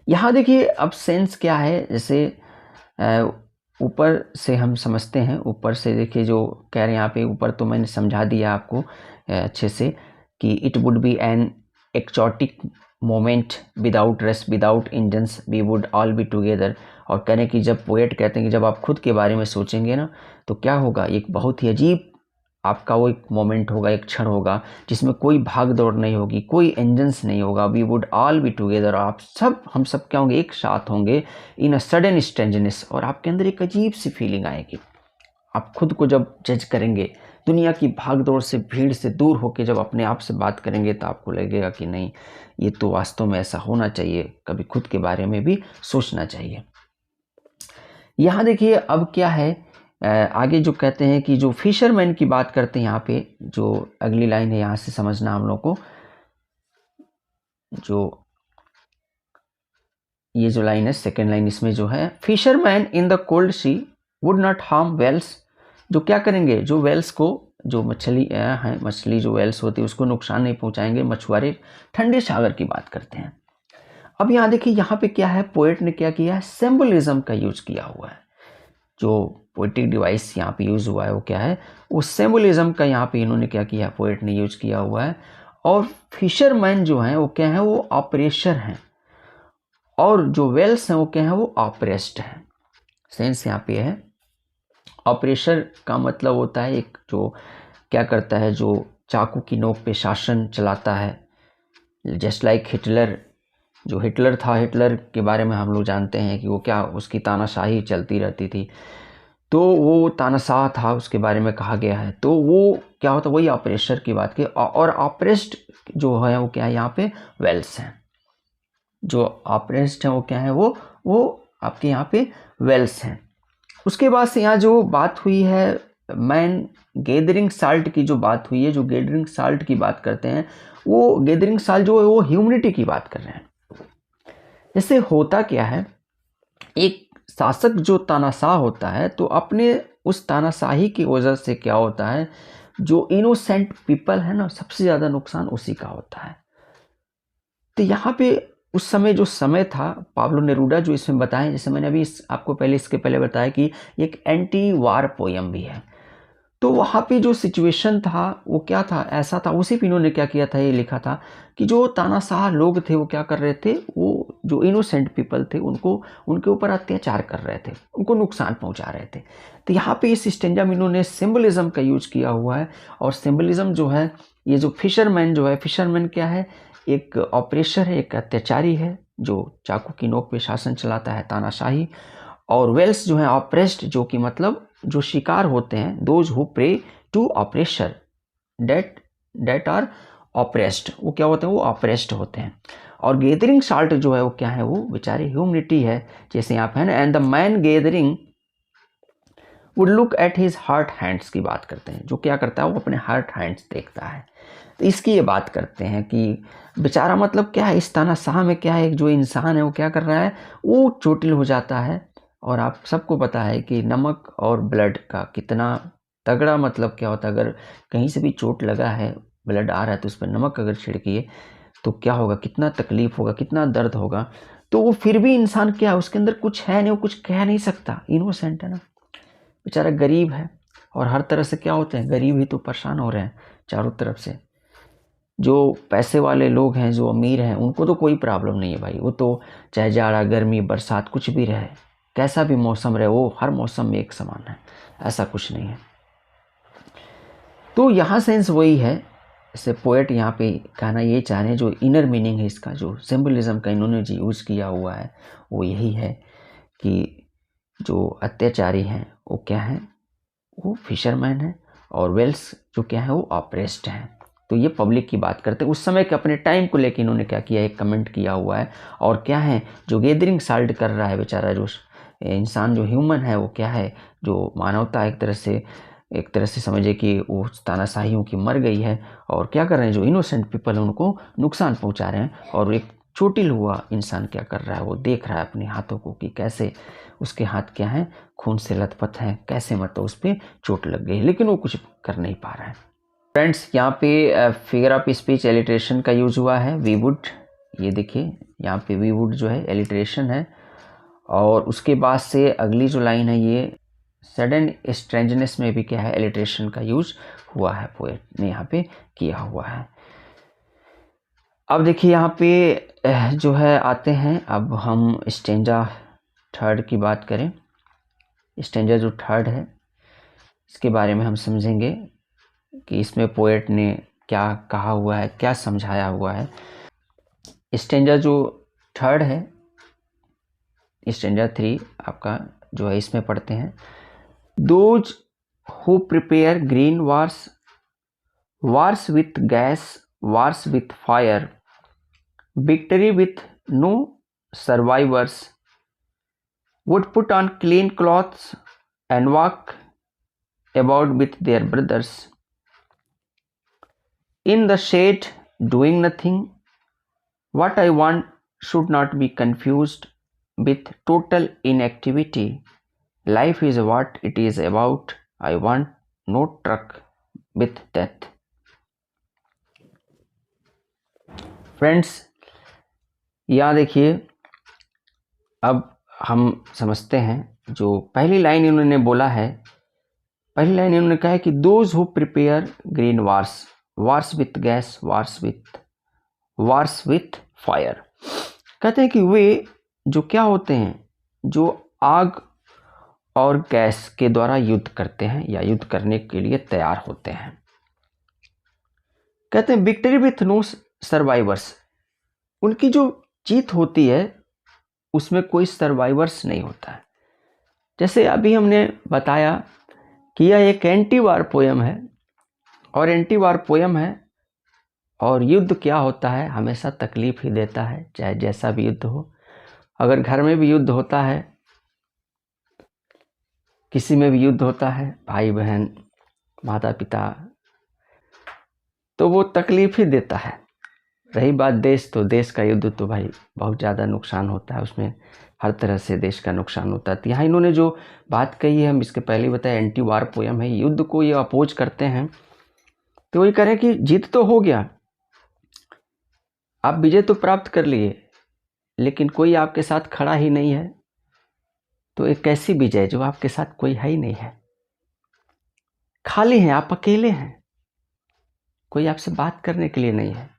यहाँ देखिए अब सेंस क्या है, जैसे ऊपर से हम समझते हैं, ऊपर से देखिए जो कह रहे हैं यहाँ पे, ऊपर तो मैंने समझा दिया आपको अच्छे से कि it would be an exotic moment without rest without engines we would all be together. और कह रहे हैं कि जब पोएट कहते हैं कि जब आप खुद के बारे में सोचेंगे ना तो क्या होगा, एक बहुत ही अजीब आपका वो एक मोमेंट होगा, एक क्षण होगा जिसमें कोई भाग दौड़ नहीं होगी, कोई इंजन्स नहीं होगा, we would all be together, आप सब हम सब क्या होंगे, एक साथ होंगे, इन अ सडन स्ट्रेंजनेस, और आपके अंदर एक अजीब सी फीलिंग आएगी। आप खुद को जब जज करेंगे, दुनिया की भाग दौड़ से, भीड़ से दूर होकर जब अपने आप से बात करेंगे तो आपको लगेगा कि नहीं, ये तो वास्तव में ऐसा होना चाहिए, कभी खुद के बारे में भी सोचना चाहिए। यहाँ देखिए अब क्या है, आगे जो कहते हैं कि जो फिशरमैन की बात करते हैं यहाँ पे, जो अगली लाइन है यहाँ से समझना हम लोग को, जो ये जो लाइन है सेकेंड लाइन, इसमें जो है fishermen in the cold sea would not harm whales, जो क्या करेंगे, जो वेल्स को, जो मछली है, मछली जो वेल्स होती है उसको नुकसान नहीं पहुंचाएंगे, मछुआरे ठंडे सागर की बात करते हैं। अब यहाँ देखिए यहाँ पे क्या है, पोएट ने क्या किया है, सिंबलिज्म का यूज किया हुआ है, जो पोएटिक डिवाइस यहाँ पे यूज हुआ है वो क्या है, वो सिंबलिज्म का यहाँ पे इन्होंने क्या किया, पोएट ने यूज किया हुआ है। और फिशरमैन जो है वो क्या है, वो ऑपरेशर हैं, और जो वेल्स हैं वो क्या है, वो ऑपरेस्ड हैं। सेंस यहाँ पे है, ऑपरेशर का मतलब होता है एक जो क्या करता है, जो चाकू की नोक पे शासन चलाता है, जस्ट लाइक हिटलर, जो हिटलर था, हिटलर के बारे में हम लोग जानते हैं कि वो क्या, उसकी तानाशाही चलती रहती थी, तो वो तानाशाह था, उसके बारे में कहा गया है। तो वो क्या होता है, वही ऑपरेशर की बात की। और ऑपरेस्ड जो है वो क्या है, यहाँ पे वेल्स हैं, जो ऑपरेस्ड हैं वो क्या है, वो आपके यहाँ पे वेल्स हैं। उसके बाद से यहाँ जो बात हुई है, मैन गैदरिंग साल्ट की जो बात हुई है, जो गैदरिंग साल्ट की बात करते हैं, वो गैदरिंग साल्ट जो है वो ह्यूमिडिटी की बात कर रहे हैं। जैसे होता क्या है, एक शासक जो तानाशाह होता है तो अपने उस तानाशाही की वजह से क्या होता है, जो इनोसेंट पीपल है ना, सबसे ज़्यादा नुकसान उसी का होता है। तो यहाँ पे उस समय जो समय था, पाब्लो नेरूडा जो इसमें बताएं, जैसे मैंने अभी आपको पहले इसके पहले बताया कि एक एंटी वार पोयम भी है, तो वहाँ पे जो सिचुएशन था वो क्या था, ऐसा था, उसी पे इन्होंने क्या किया था, ये लिखा था कि जो तानाशाह लोग थे वो क्या कर रहे थे, वो जो इनोसेंट पीपल थे उनको, उनके ऊपर अत्याचार कर रहे थे, उनको नुकसान पहुंचा रहे थे। तो यहाँ पे इस स्टेंजा में इन्होंने सिंबलिज्म का यूज किया हुआ है। और सिंबलिज्म जो है, ये जो फिशरमैन जो है, फिशरमैन क्या है, एक ऑपरेशर है, एक अत्याचारी है जो चाकू की नोक पे शासन चलाता है, तानाशाही। और वेल्स जो है ऑपरेस्ड, जो कि मतलब जो शिकार होते हैं, those who pray to oppressor that are oppressed, वो क्या होते हैं, वो ऑपरेस्ड होते हैं। और गैदरिंग साल्ट जो है वो क्या है, वो बेचारे ह्यूमिनिटी है, जैसे यहाँ पे है ना, and the man gathering would look at his heart hands की बात करते हैं, जो क्या करता है, वो अपने हार्ट हैंड्स देखता है। तो इसकी ये बात करते हैं कि बेचारा मतलब क्या है, इस तानाशाह में क्या है, एक जो इंसान है वो क्या कर रहा है, वो चोटिल हो जाता है। और आप सबको पता है कि नमक और ब्लड का कितना तगड़ा मतलब क्या होता है, अगर कहीं से भी चोट लगा है, ब्लड आ रहा है, तो उस पर नमक अगर छिड़किए तो क्या होगा, कितना तकलीफ होगा, कितना दर्द होगा। तो वो फिर भी इंसान क्या है, उसके अंदर कुछ है नहीं, वो कुछ कह नहीं सकता, इनोसेंट है ना, बेचारा गरीब है। और हर तरह से क्या होते हैं, गरीब ही तो परेशान हो रहे हैं चारों तरफ से। जो पैसे वाले लोग हैं, जो अमीर हैं, उनको तो कोई प्रॉब्लम नहीं है भाई, वो तो चाहे जाड़ा गर्मी बरसात कुछ भी रहे, कैसा भी मौसम रहे, वो हर मौसम में एक समान है, ऐसा कुछ नहीं है। तो यहाँ सेंस वही है, जैसे पोएट यहाँ पे कहना ये चाह रहे हैं, जो इनर मीनिंग है इसका, जो सिंबलिज्म का इन्होंने जो यूज़ किया हुआ है वो यही है कि जो अत्याचारी हैं वो क्या है, वो फिशरमैन है, और वेल्स जो क्या है, वो ऑपरेस्ड हैं। तो ये पब्लिक की बात करते हैं, उस समय के अपने टाइम को लेकर इन्होंने क्या किया, एक कमेंट किया हुआ है। और क्या है, जो गैदरिंग साल्ट कर रहा है बेचारा, जो इंसान जो ह्यूमन है वो क्या है, जो मानवता एक तरह से एक तरह से समझिए कि वो तानाशाहियों की मर गई है, और क्या कर रहे हैं, जो इनोसेंट पीपल है उनको नुकसान पहुंचा रहे हैं। और एक चोटिल हुआ इंसान क्या कर रहा है, वो देख रहा है अपने हाथों को कि कैसे उसके हाथ क्या हैं, खून से लथपथ हैं, कैसे मतलब उस पर चोट लग गई, लेकिन वो कुछ कर नहीं पा रहा है। फ्रेंड्स, यहाँ पे फिगर ऑफ स्पीच एलिट्रेशन का यूज हुआ है, वी वुड। ये देखिए यहाँ पे वी वुड जो है एलिट्रेशन है, और उसके बाद से अगली जो लाइन है ये सडन स्ट्रेंजनेस में भी क्या है, एलिट्रेशन का यूज हुआ है, पोएट ने यहाँ पे किया हुआ है। अब देखिए यहाँ पे जो है आते हैं, अब हम स्टेंजा थर्ड की बात करें। स्टेंजा जो थर्ड है इसके बारे में हम समझेंगे कि इसमें पोएट ने क्या कहा हुआ है, क्या समझाया हुआ है। स्टेंजा जो थर्ड है, स्टेंजा 3 आपका जो है इसमें पढ़ते हैं, those who prepare green wars, wars with gas, wars with fire, victory with no survivors, would put on clean clothes and walk about with their brothers in the shade doing nothing. What I want should not be confused with total inactivity. Life is what it is about. I want no truck with death. Friends, यहाँ देखिए, अब हम समझते हैं जो पहली line इन्होंने बोला है। पहली लाइन इन्होंने कहा है कि those who prepare green wars, wars with gas, wars with fire. कहते हैं कि वे जो क्या होते हैं, जो आग और गैस के द्वारा युद्ध करते हैं या युद्ध करने के लिए तैयार होते हैं। कहते हैं विक्ट्री विथ नो सर्वाइवर्स, उनकी जो जीत होती है उसमें कोई सर्वाइवर्स नहीं होता है। जैसे अभी हमने बताया कि यह एक एंटी वार पोयम है, और एंटी वार पोयम है, और युद्ध क्या होता है, हमेशा तकलीफ ही देता है, चाहे जैसा भी युद्ध हो। अगर घर में भी युद्ध होता है, किसी में भी युद्ध होता है, भाई बहन, माता पिता, तो वो तकलीफ ही देता है। रही बात देश, तो देश का युद्ध तो भाई बहुत ज़्यादा नुकसान होता है, उसमें हर तरह से देश का नुकसान होता है। तो यहाँ इन्होंने जो बात कही है, हम इसके पहले बताया एंटी वार पोयम है, युद्ध को ये अपोज करते हैं। तो वही करें कि जीत तो हो गया, आप विजय तो प्राप्त कर लिए, लेकिन कोई आपके साथ खड़ा ही नहीं है। तो एक कैसी विजय जो आपके साथ कोई है ही नहीं है, खाली हैं, आप अकेले हैं, कोई आपसे बात करने के लिए नहीं है।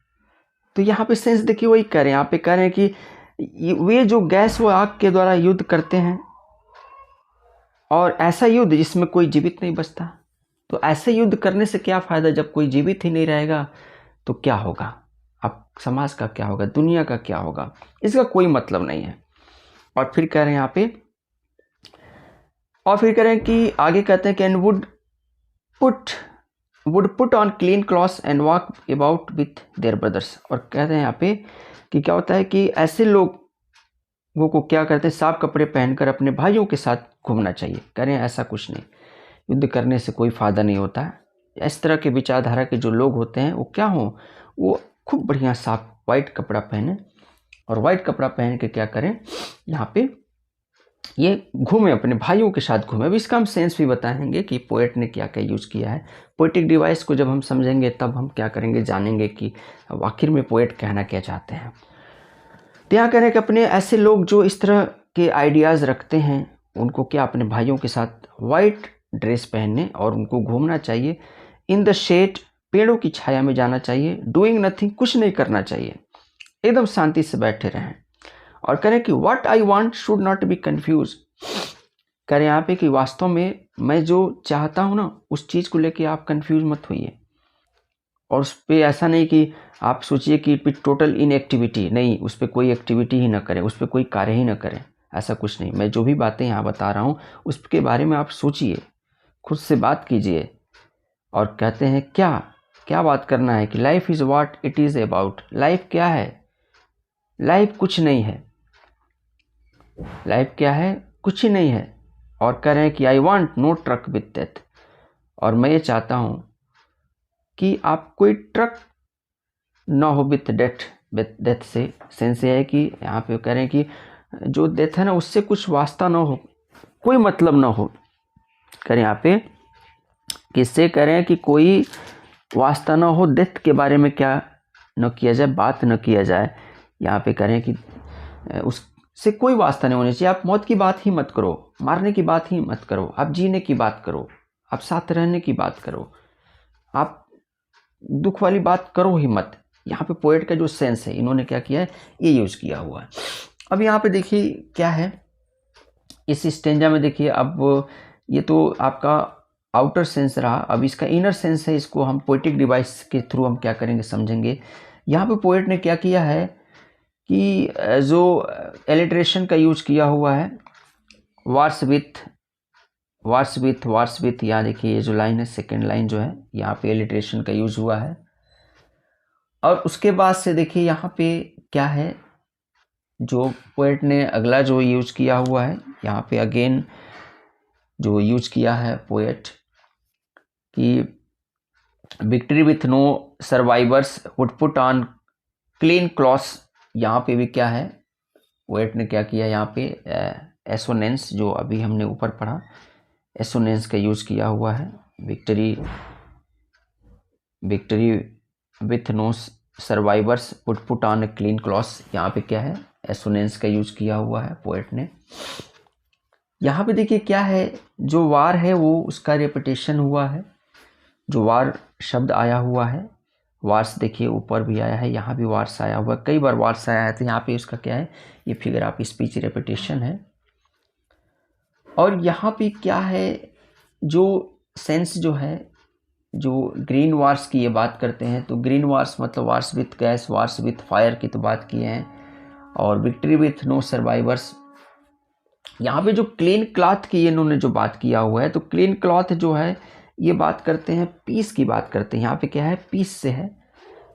तो यहाँ पे सेंस देखिए वही कह रहे हैं, यहाँ पे कह रहे हैं कि वे जो गैस व आग के द्वारा युद्ध करते हैं, और ऐसा युद्ध जिसमें कोई जीवित नहीं बचता। तो ऐसे युद्ध करने से क्या फ़ायदा, जब कोई जीवित ही नहीं रहेगा तो क्या होगा, अब समाज का क्या होगा, दुनिया का क्या होगा, इसका कोई मतलब नहीं है। और फिर कह रहे हैं यहाँ पे, और फिर कह रहे हैं कि आगे कहते हैं कि and would put on clean clothes and walk about with their brothers। और कहते हैं यहाँ पे कि क्या होता है कि ऐसे लोगों को क्या करते हैं, साफ कपड़े पहनकर अपने भाइयों के साथ घूमना चाहिए। कह रहे हैं ऐसा कुछ नहीं, युद्ध करने से कोई फ़ायदा नहीं होता है। इस तरह के विचारधारा के जो लोग होते हैं वो क्या हों, वो खूब बढ़िया साफ वाइट कपड़ा पहने, और वाइट कपड़ा पहन के क्या करें, यहाँ पे ये घूमे, अपने भाइयों के साथ घूमे। अब इसका हम सेंस भी बताएंगे कि पोएट ने क्या क्या यूज़ किया है। पोएटिक डिवाइस को जब हम समझेंगे तब हम क्या करेंगे, जानेंगे कि आखिर में पोएट कहना क्या चाहते हैं। तो यहाँ कह रहे हैं कि अपने ऐसे लोग जो इस तरह के आइडियाज़ रखते हैं, उनको क्या अपने भाइयों के साथ वाइट ड्रेस पहनने और उनको घूमना चाहिए। इन द शेड, पेड़ों की छाया में जाना चाहिए। डूइंग नथिंग, कुछ नहीं करना चाहिए, एकदम शांति से बैठे रहें। और कह रहे हैं कि what I want should not be confuse. कह रहे हैं यहाँ पे कि वास्तव में मैं जो चाहता हूँ ना, उस चीज़ को लेके आप कंफ्यूज मत होइए। और उस पर ऐसा नहीं कि आप सोचिए कि टोटल इनएक्टिविटी, नहीं, उस पर कोई एक्टिविटी ही ना करें, उस पर कोई कार्य ही ना करें, ऐसा कुछ नहीं। मैं जो भी बातें यहाँ बता रहा हूँ उसके बारे में आप सोचिए, खुद से बात कीजिए। और कहते हैं क्या क्या बात करना है कि life is what it is about. Life क्या है, लाइफ कुछ नहीं है, लाइफ क्या है, कुछ ही नहीं है। और कह रहे हैं कि I want no truck with death. और मैं ये चाहता हूँ कि आप कोई ट्रक ना हो विथ डेथ से। सेंस ये है कि यहाँ पे कह रहे हैं कि जो डेथ है ना उससे कुछ वास्ता ना हो, कोई मतलब ना हो। कह रहे हैं यहाँ पे किससे कह रहे हैं कि कोई वास्ता ना हो, डेथ के बारे में क्या न किया जाए, बात न किया जाए। यहाँ पे कह रहे हैं कि उससे कोई वास्ता नहीं होनी चाहिए। आप मौत की बात ही मत करो, मारने की बात ही मत करो, आप जीने की बात करो, आप साथ रहने की बात करो, आप दुख वाली बात करो ही मत। यहाँ पे पोएट का जो सेंस है इन्होंने क्या किया है, ये यूज किया हुआ है। अब यहाँ पे देखिए क्या है इस स्टेंजा में, देखिए अब ये तो आपका आउटर सेंस रहा, अब इसका इनर सेंस है, इसको हम पोएटिक डिवाइस के थ्रू हम क्या करेंगे समझेंगे। यहाँ पे पोएट ने क्या किया है कि जो एलिट्रेशन का यूज किया हुआ है, वार्स विथ, यहाँ देखिए ये जो लाइन है, सेकेंड लाइन जो है, यहाँ पे एलिट्रेशन का यूज हुआ है। और उसके बाद से देखिए यहाँ पे क्या है, जो पोएट ने अगला जो यूज किया हुआ है, यहाँ पे अगेन जो यूज किया है पोएट कि victory with no survivors would put on clean clothes. यहाँ पे भी क्या है, पोएट ने क्या किया, यहाँ पे एसोनेंस जो अभी हमने ऊपर पढ़ा, एसोनेंस का यूज किया हुआ है। Victory with no survivors would put on clean clothes, यहाँ पे क्या है, एसोनेंस का यूज किया हुआ है पोएट ने। यहाँ पे देखिए क्या है, जो वार है वो उसका रेपिटेशन हुआ है, जो वार शब्द आया हुआ है, वार्स देखिए ऊपर भी आया है, यहाँ भी वार्स आया हुआ है, कई बार वार्स आया है, तो यहाँ पे उसका क्या है, ये फिगर ऑफ स्पीच रेपिटेशन है। और यहाँ पे क्या है, जो सेंस जो है, जो ग्रीन वार्स की ये बात करते हैं, तो ग्रीन वार्स मतलब wars with gas, wars with fire की तो बात किए हैं, और विक्ट्री विथ नो सर्वाइवर्स। यहाँ पे जो क्लीन क्लॉथ की इन्होंने जो बात किया हुआ है, तो क्लीन क्लॉथ जो है ये बात करते हैं, पीस की बात करते हैं। यहाँ पे क्या है, पीस से है,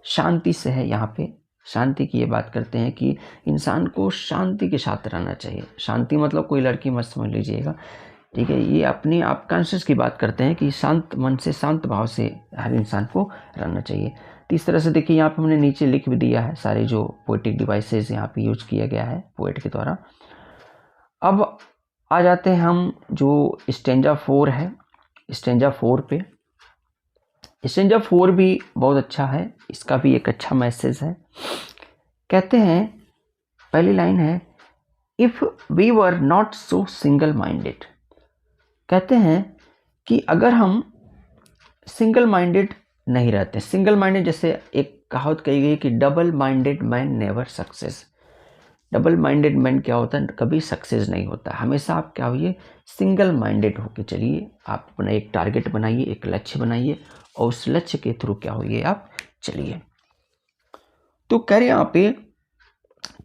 शांति से है, यहाँ पे शांति की ये बात करते हैं कि इंसान को शांति के साथ रहना चाहिए। शांति मतलब कोई लड़की मत समझ लीजिएगा, ठीक है, ये अपने आप कॉन्शियस की बात करते हैं कि शांत मन से, शांत भाव से हर इंसान को रहना चाहिए। तो इस तरह से देखिए यहाँ पे हमने नीचे लिख भी दिया है सारे जो पोएटिक डिवाइसेस यहाँ पे यूज किया गया है पोएट के द्वारा। अब आ जाते हैं हम जो स्टेंजा 4 है, स्टेंजा 4 पे। स्टेंजा 4 भी बहुत अच्छा है, इसका भी एक अच्छा मैसेज है। कहते हैं, पहली लाइन है, if we were not so single minded. कहते हैं कि अगर हम सिंगल माइंडेड नहीं रहते, सिंगल माइंडेड जैसे एक कहावत कही गई कि double minded man never success. Double minded man क्या होता है, कभी सक्सेस नहीं होता। हमेशा आप क्या होइए, सिंगल माइंडेड होके चलिए, आप अपना एक टारगेट बनाइए, एक लक्ष्य बनाइए, और उस लक्ष्य के थ्रू क्या होइए, आप चलिए। तो कह रहे यहाँ पे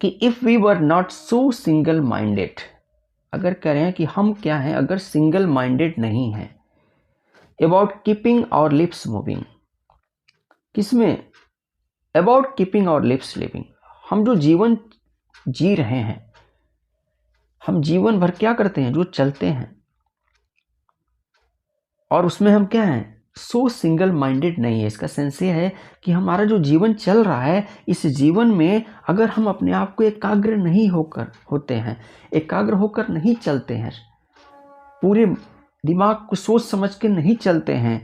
कि if we were not so single minded, अगर कह रहे हैं कि हम क्या हैं, अगर सिंगल माइंडेड नहीं हैं, about keeping our lips moving, किसमें, about keeping our lips living, हम जो जीवन जी रहे हैं, हम जीवन भर क्या करते हैं, जो चलते हैं, और उसमें हम क्या हैं, सो सिंगल माइंडेड नहीं है। इसका सेंस ये है कि हमारा जो जीवन चल रहा है, इस जीवन में अगर हम अपने आप को एकाग्र नहीं होते हैं, एकाग्र होकर नहीं चलते हैं, पूरे दिमाग को सोच समझ के नहीं चलते हैं,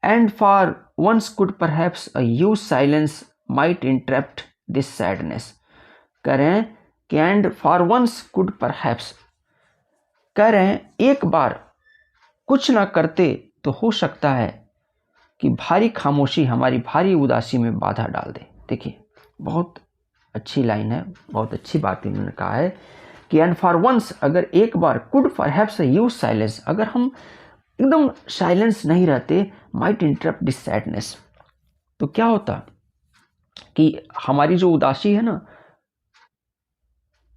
and for once could perhaps a huge silence might interrupt this sadness. कह रहे हैं कि and for once could perhaps, कह रहे हैं एक बार कुछ ना करते तो हो सकता है कि भारी खामोशी हमारी भारी उदासी में बाधा डाल दे। देखिए बहुत अच्छी लाइन है, बहुत अच्छी बात इन्होंने कहा है कि एंड फॉर वंस, अगर एक बार, कुड परहैप्स यूज साइलेंस, अगर हम एकदम साइलेंस नहीं रहते, माइट इंटरप्ट दिस सैडनेस, तो क्या होता कि हमारी जो उदासी है ना,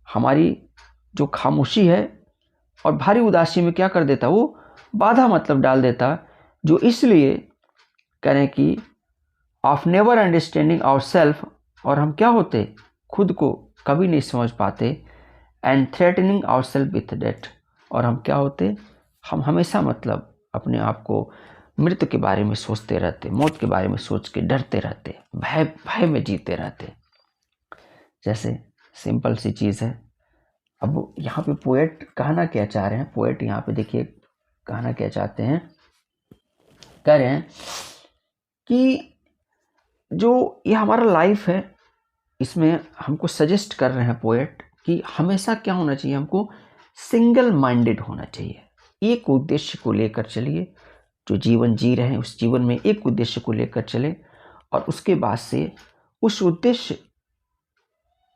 हमारी जो खामोशी है और भारी उदासी में क्या कर देता, वो बाधा मतलब डाल देता, जो इसलिए करें कि of never understanding our self, और हम क्या होते, खुद को कभी नहीं समझ पाते, and threatening our self with death, और हम क्या होते, हम हमेशा मतलब अपने आप को मृत्यु के बारे में सोचते रहते, मौत के बारे में सोच के डरते रहते, भय भय में जीते रहते। जैसे सिंपल सी चीज़ है। अब यहाँ पे पोएट कहना क्या चाह रहे हैं, पोएट यहाँ पे देखिए कहना क्या चाहते हैं, कह रहे हैं कि जो ये हमारा लाइफ है इसमें हमको सजेस्ट कर रहे हैं पोएट कि हमेशा क्या होना चाहिए, हमको सिंगल माइंडेड होना चाहिए। एक उद्देश्य को लेकर चलिए, जो जीवन जी रहे हैं उस जीवन में एक उद्देश्य को लेकर चले, और उसके बाद से उस उद्देश्य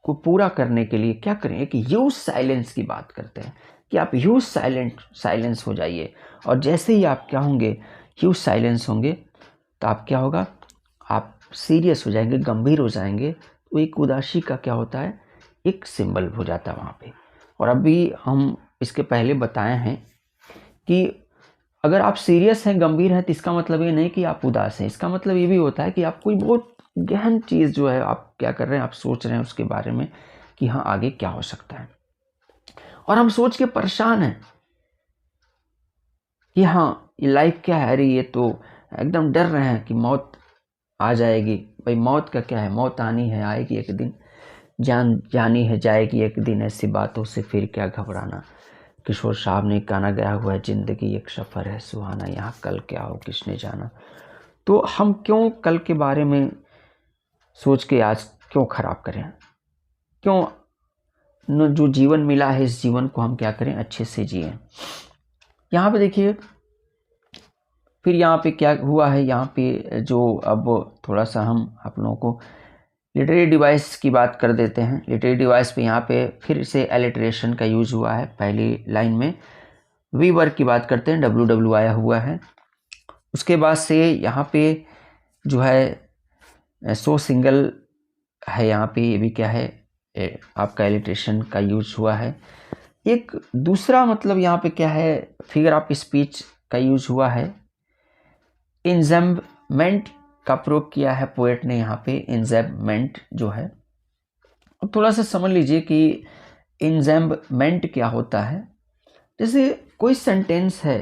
को पूरा करने के लिए क्या करें कि यूज साइलेंस की बात करते हैं कि आप यूज साइलेंस हो जाइए। और जैसे ही आप क्या होंगे, यूज साइलेंस होंगे, तो आप क्या होगा, आप सीरियस हो जाएंगे, गंभीर हो जाएंगे। तो एक उदासी का क्या होता है, एक सिंबल हो जाता है वहाँ पे। और अभी हम इसके पहले बताए हैं कि अगर आप सीरियस हैं, गंभीर हैं, तो इसका मतलब ये नहीं कि आप उदास हैं। इसका मतलब ये भी होता है कि आप कोई बहुत गहन चीज़ जो है आप क्या कर रहे हैं, आप सोच रहे हैं उसके बारे में कि हाँ आगे क्या हो सकता है, और हम सोच के परेशान हैं कि हाँ ये लाइफ क्या है, अरे ये तो एकदम डर रहे हैं कि मौत आ जाएगी। भाई मौत का क्या है, मौत आनी है, आएगी एक दिन, जानी है जाएगी एक दिन, ऐसी बातों से फिर क्या घबराना। किशोर साहब ने गाना गाया हुआ है, जिंदगी एक सफ़र है सुहाना, यहाँ कल क्या हो किसने जाना। तो हम क्यों कल के बारे में सोच के आज क्यों खराब करें, क्यों न जो जीवन मिला है इस जीवन को हम क्या करें, अच्छे से जिए। यहाँ पे देखिए फिर यहाँ पे क्या हुआ है, यहाँ पे जो अब थोड़ा सा हम आप लोगों को लिटरेरी डिवाइस की बात कर देते हैं। लिटरेरी डिवाइस पे यहाँ पे फिर से एलिट्रेशन का यूज हुआ है। पहली लाइन में वी वर्क की बात करते हैं, डब्ल्यू आया हुआ है। उसके बाद से यहाँ पे जो है सो सिंगल है, यहाँ पे ये भी क्या है, आपका एलिट्रेशन का यूज हुआ है। एक दूसरा मतलब यहाँ पे क्या है, फिगर ऑफ स्पीच का यूज हुआ है। इंजम्बमेंट का प्रयोग किया है पोएट ने यहाँ पे, इंजम्बमेंट जो है। अब थोड़ा सा समझ लीजिए कि इंजम्बमेंट क्या होता है। जैसे कोई सेंटेंस है,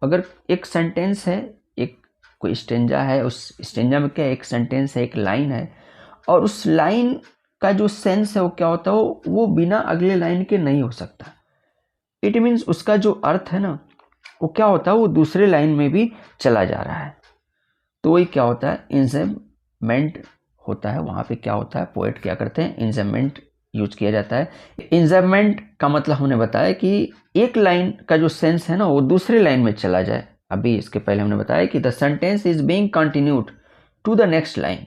अगर एक सेंटेंस है, एक कोई स्टेंजा है, उस स्टेंजा में क्या एक सेंटेंस है, एक लाइन है, और उस लाइन का जो सेंस है वो क्या होता है, वो बिना अगले लाइन के नहीं हो सकता। इट मीन्स उसका जो अर्थ है ना वो क्या होता है, वो दूसरे लाइन में भी चला जा रहा है। तो वही क्या होता है, इंजम्बमेंट होता है। वहाँ पे क्या होता है, पोएट क्या करते हैं, इंजम्बमेंट यूज किया जाता है। इंजम्बमेंट का मतलब हमने बताया कि एक लाइन का जो सेंस है ना वो दूसरे लाइन में चला जाए। अभी इसके पहले हमने बताया कि the sentence is being continued to the next line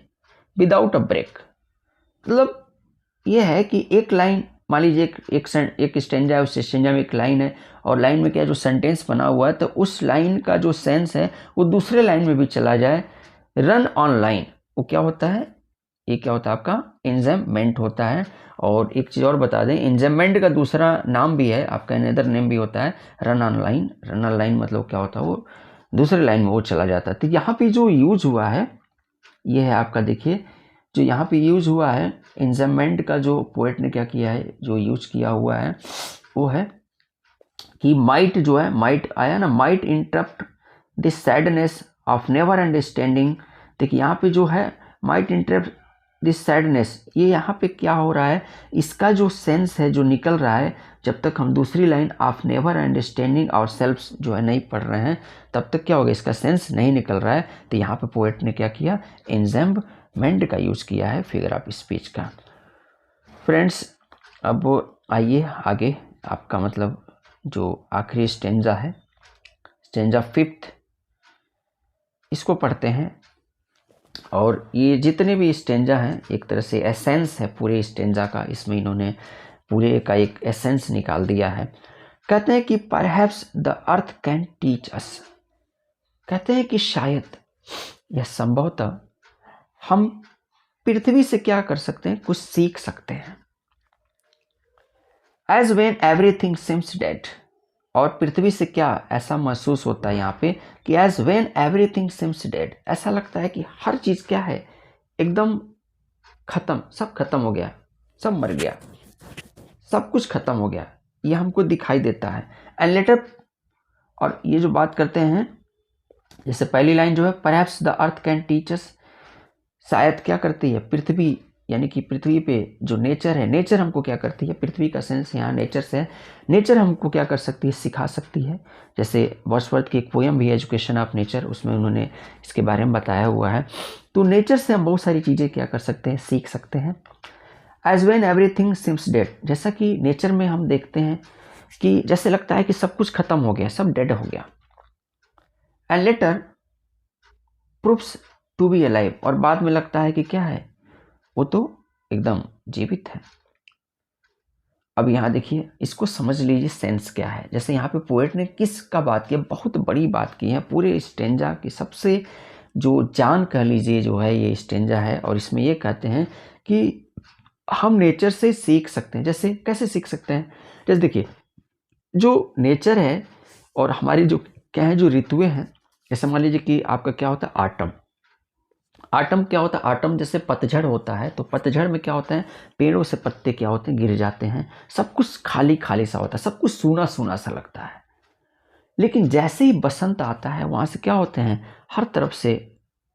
without a break. मतलब ये है कि एक लाइन, मान लीजिए एक स्टेंजा है, उस स्टेंजा में एक लाइन है, और लाइन में क्या जो सेंटेंस बना हुआ है, तो उस लाइन का जो सेंस है वो दूसरे लाइन में भी चला जाए। रन ऑन लाइन वो क्या होता है, ये क्या होता है, आपका इंजम्बमेंट होता है। और एक चीज़ और बता दें, इंजम्बमेंट का दूसरा नाम भी है, आपका अनदर नेम भी होता है run on line. Run on line मतलब क्या होता है, वो दूसरे लाइन में वो चला जाता है। तो यहाँ पे जो यूज हुआ है ये है आपका, देखिए जो यहाँ पे यूज हुआ है इंजम्बमेंट का, जो पोएट ने क्या किया है, जो यूज किया हुआ है वो है कि माइट जो है, माइट आया ना, might interrupt this sadness of never understanding. देखिए यहाँ पे जो है माइट इंटरप्ट दिस सैडनेस, ये यहाँ पे क्या हो रहा है, इसका जो सेंस है जो निकल रहा है, जब तक हम दूसरी लाइन ऑफ नेवर अंडरस्टैंडिंग और सेल्फ जो है नहीं पढ़ रहे हैं तब तक क्या होगा, इसका सेंस नहीं निकल रहा है। तो यहाँ पे पोएट ने क्या किया, इंजम्बमेंट का यूज किया है फिगर ऑफ स्पीच का। फ्रेंड्स अब आइए आगे, आपका मतलब जो आखिरी स्टेंजा है, स्टेंजा 5th, इसको पढ़ते हैं। और ये जितने भी स्टेंजा हैं एक तरह से एसेंस है पूरे स्टेंजा का, इसमें इन्होंने पूरे का एक एसेंस निकाल दिया है। कहते हैं कि perhaps the earth can teach us, कहते हैं कि शायद यह संभवतः हम पृथ्वी से क्या कर सकते हैं, कुछ सीख सकते हैं। As when everything seems dead, और पृथ्वी से क्या ऐसा महसूस होता है यहाँ पे कि as when everything seems dead, ऐसा लगता है कि हर चीज़ क्या है, एकदम खत्म, सब खत्म हो गया, सब मर गया, सब कुछ खत्म हो गया, ये हमको दिखाई देता है। एंड लेटर और ये जो बात करते हैं, जैसे पहली लाइन जो है, perhaps the earth can teach us, शायद क्या करती है पृथ्वी, यानी कि पृथ्वी पे जो नेचर है, नेचर हमको क्या करती है, पृथ्वी का सेंस यहाँ नेचर से है, नेचर हमको क्या कर सकती है, सिखा सकती है। जैसे वर्ड्सवर्थ की एक पोएम भी है एजुकेशन ऑफ नेचर, उसमें उन्होंने इसके बारे में बताया हुआ है। तो नेचर से हम बहुत सारी चीज़ें क्या कर सकते हैं, सीख सकते हैं। As when everything seems dead, जैसा कि नेचर में हम देखते हैं कि जैसे लगता है कि सब कुछ खत्म हो गया, सब डेड हो गया, and later proves to be alive, और बाद में लगता है कि क्या है, वो तो एकदम जीवित है। अब यहाँ देखिए, इसको समझ लीजिए सेंस क्या है। जैसे यहाँ पे पोएट ने किसका बात किया, बहुत बड़ी बात की है, पूरे स्टेंजा की सबसे जो जान कह लीजिए जो है ये स्टेंजा है। और इसमें ये कहते हैं कि हम नेचर से सीख सकते हैं। जैसे कैसे सीख सकते हैं, जैसे देखिए जो नेचर है और हमारी जो क्या है, जो ऋतुएं हैं, जैसे मान लीजिए कि आपका क्या होता है, आटम। आटम क्या होता है, आटम जैसे पतझड़ होता है, तो पतझड़ में क्या होता है, पेड़ों से पत्ते क्या होते हैं, गिर जाते हैं, सब कुछ खाली खाली सा होता है, सब कुछ सूना सूना सा लगता है। लेकिन जैसे ही बसंत आता है, वहां से क्या होते हैं, हर तरफ से,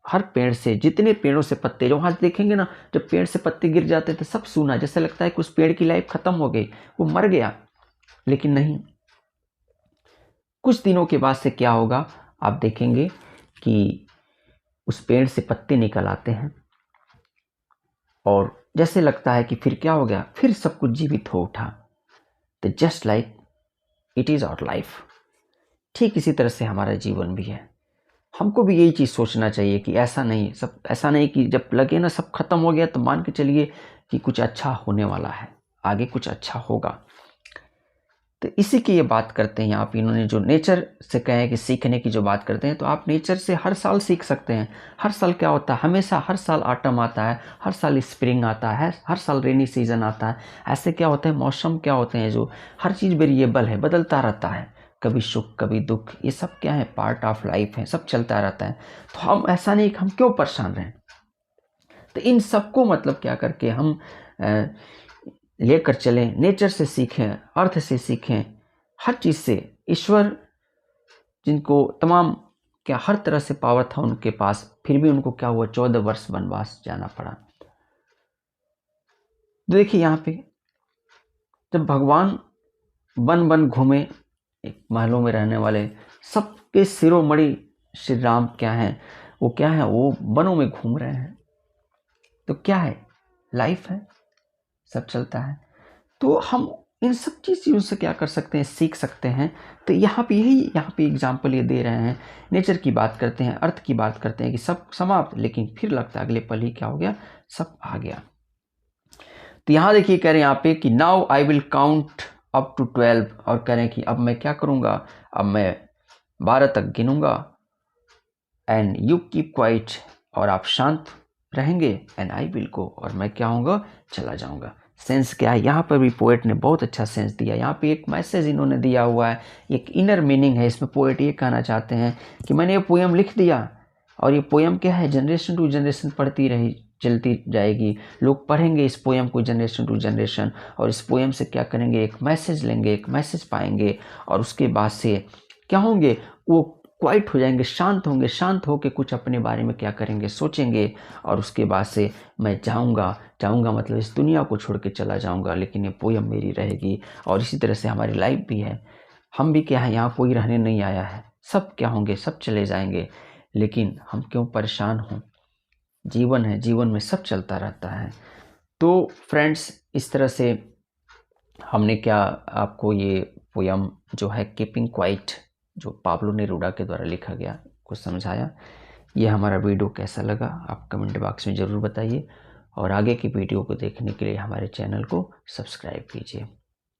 हर पेड़ से, जितने पेड़ों से पत्ते, जो वहां देखेंगे ना, जब पेड़ से पत्ते गिर जाते हैं तो सब सूना, जैसे लगता है कि उस पेड़ की लाइफ खत्म हो गई, वो मर गया। लेकिन नहीं, कुछ दिनों के बाद से क्या होगा, आप देखेंगे कि उस पेड़ से पत्ते निकल आते हैं और जैसे लगता है कि फिर क्या हो गया, फिर सब कुछ जीवित हो उठा। तो just like it is our life, ठीक इसी तरह से हमारा जीवन भी है। हमको भी यही चीज़ सोचना चाहिए कि ऐसा नहीं, सब ऐसा नहीं कि जब लगे ना सब खत्म हो गया तो मान के चलिए कि कुछ अच्छा होने वाला है, आगे कुछ अच्छा होगा। तो इसी की ये बात करते हैं यहाँ पे इन्होंने, जो नेचर से कहें कि सीखने की जो बात करते हैं, तो आप नेचर से हर साल सीख सकते हैं। हर साल क्या होता है, हमेशा हर साल ऑटम आता है, हर साल स्प्रिंग आता है, हर साल रेनी सीजन आता है। ऐसे क्या होते हैं, मौसम क्या होते हैं, जो हर चीज़ वेरिएबल है, बदलता रहता है, कभी सुख कभी दुख, ये सब क्या है, पार्ट ऑफ लाइफ है, सब चलता रहता है। तो हम ऐसा नहीं कि हम क्यों परेशान रहें। तो इन सबको मतलब क्या करके हम लेकर चलें, नेचर से सीखें, अर्थ से सीखें, हर चीज़ से। ईश्वर जिनको तमाम क्या हर तरह से पावर था उनके पास, फिर भी उनको क्या हुआ, 14 वर्ष वनवास जाना पड़ा। देखिए यहाँ पे जब भगवान वन वन घूमे, एक महलों में रहने वाले, सबके शिरोमणि श्री राम क्या है, वो क्या है, वो वनों में घूम रहे हैं। तो क्या है, लाइफ है, सब चलता है। तो हम इन सब चीज़ों से क्या कर सकते हैं, सीख सकते हैं। तो यहाँ पे यही, यहाँ पे एग्जाम्पल ये दे रहे हैं, नेचर की बात करते हैं, अर्थ की बात करते हैं कि सब समाप्त, लेकिन फिर लगता है अगले पल ही क्या हो गया, सब आ गया। तो यहाँ देखिए कह रहे हैं यहाँ पे कि now I will count up to 12, और कह रहे हैं कि अब मैं क्या करूँगा, अब मैं 12 तक गिनूंगा, एंड यू कीप क्वाइट, और आप शांत रहेंगे, एंड आई विल गो, और मैं क्या होऊंगा, चला जाऊंगा। सेंस क्या है, यहाँ पर भी पोएट ने बहुत अच्छा सेंस दिया। यहाँ पे एक मैसेज इन्होंने दिया हुआ है, एक इनर मीनिंग है इसमें। पोएट ये कहना चाहते हैं कि मैंने ये पोएम लिख दिया, और ये पोएम क्या है, जनरेशन टू जनरेशन पढ़ती रही, चलती जाएगी, लोग पढ़ेंगे इस पोएम को जनरेशन टू जनरेशन, और इस पोएम से क्या करेंगे, एक मैसेज लेंगे, एक मैसेज पाएंगे, और उसके बाद से क्या होंगे, वो क्वाइट हो जाएंगे, शांत होंगे, शांत होकर कुछ अपने बारे में क्या करेंगे, सोचेंगे, और उसके बाद से मैं जाऊंगा मतलब इस दुनिया को छोड़ के चला जाऊंगा, लेकिन ये पोएम मेरी रहेगी। और इसी तरह से हमारी लाइफ भी है, हम भी क्या है, यहाँ कोई रहने नहीं आया है, सब क्या होंगे, सब चले जाएंगे, लेकिन हम क्यों परेशान हों, जीवन है, जीवन में सब चलता रहता है। तो फ्रेंड्स, इस तरह से हमने क्या आपको ये पोयम जो है कीपिंग क्वाइट, जो पाब्लो नेरूदा के द्वारा लिखा गया, को समझाया। ये हमारा वीडियो कैसा लगा आप कमेंट बॉक्स में ज़रूर बताइए, और आगे की वीडियो को देखने के लिए हमारे चैनल को सब्सक्राइब कीजिए।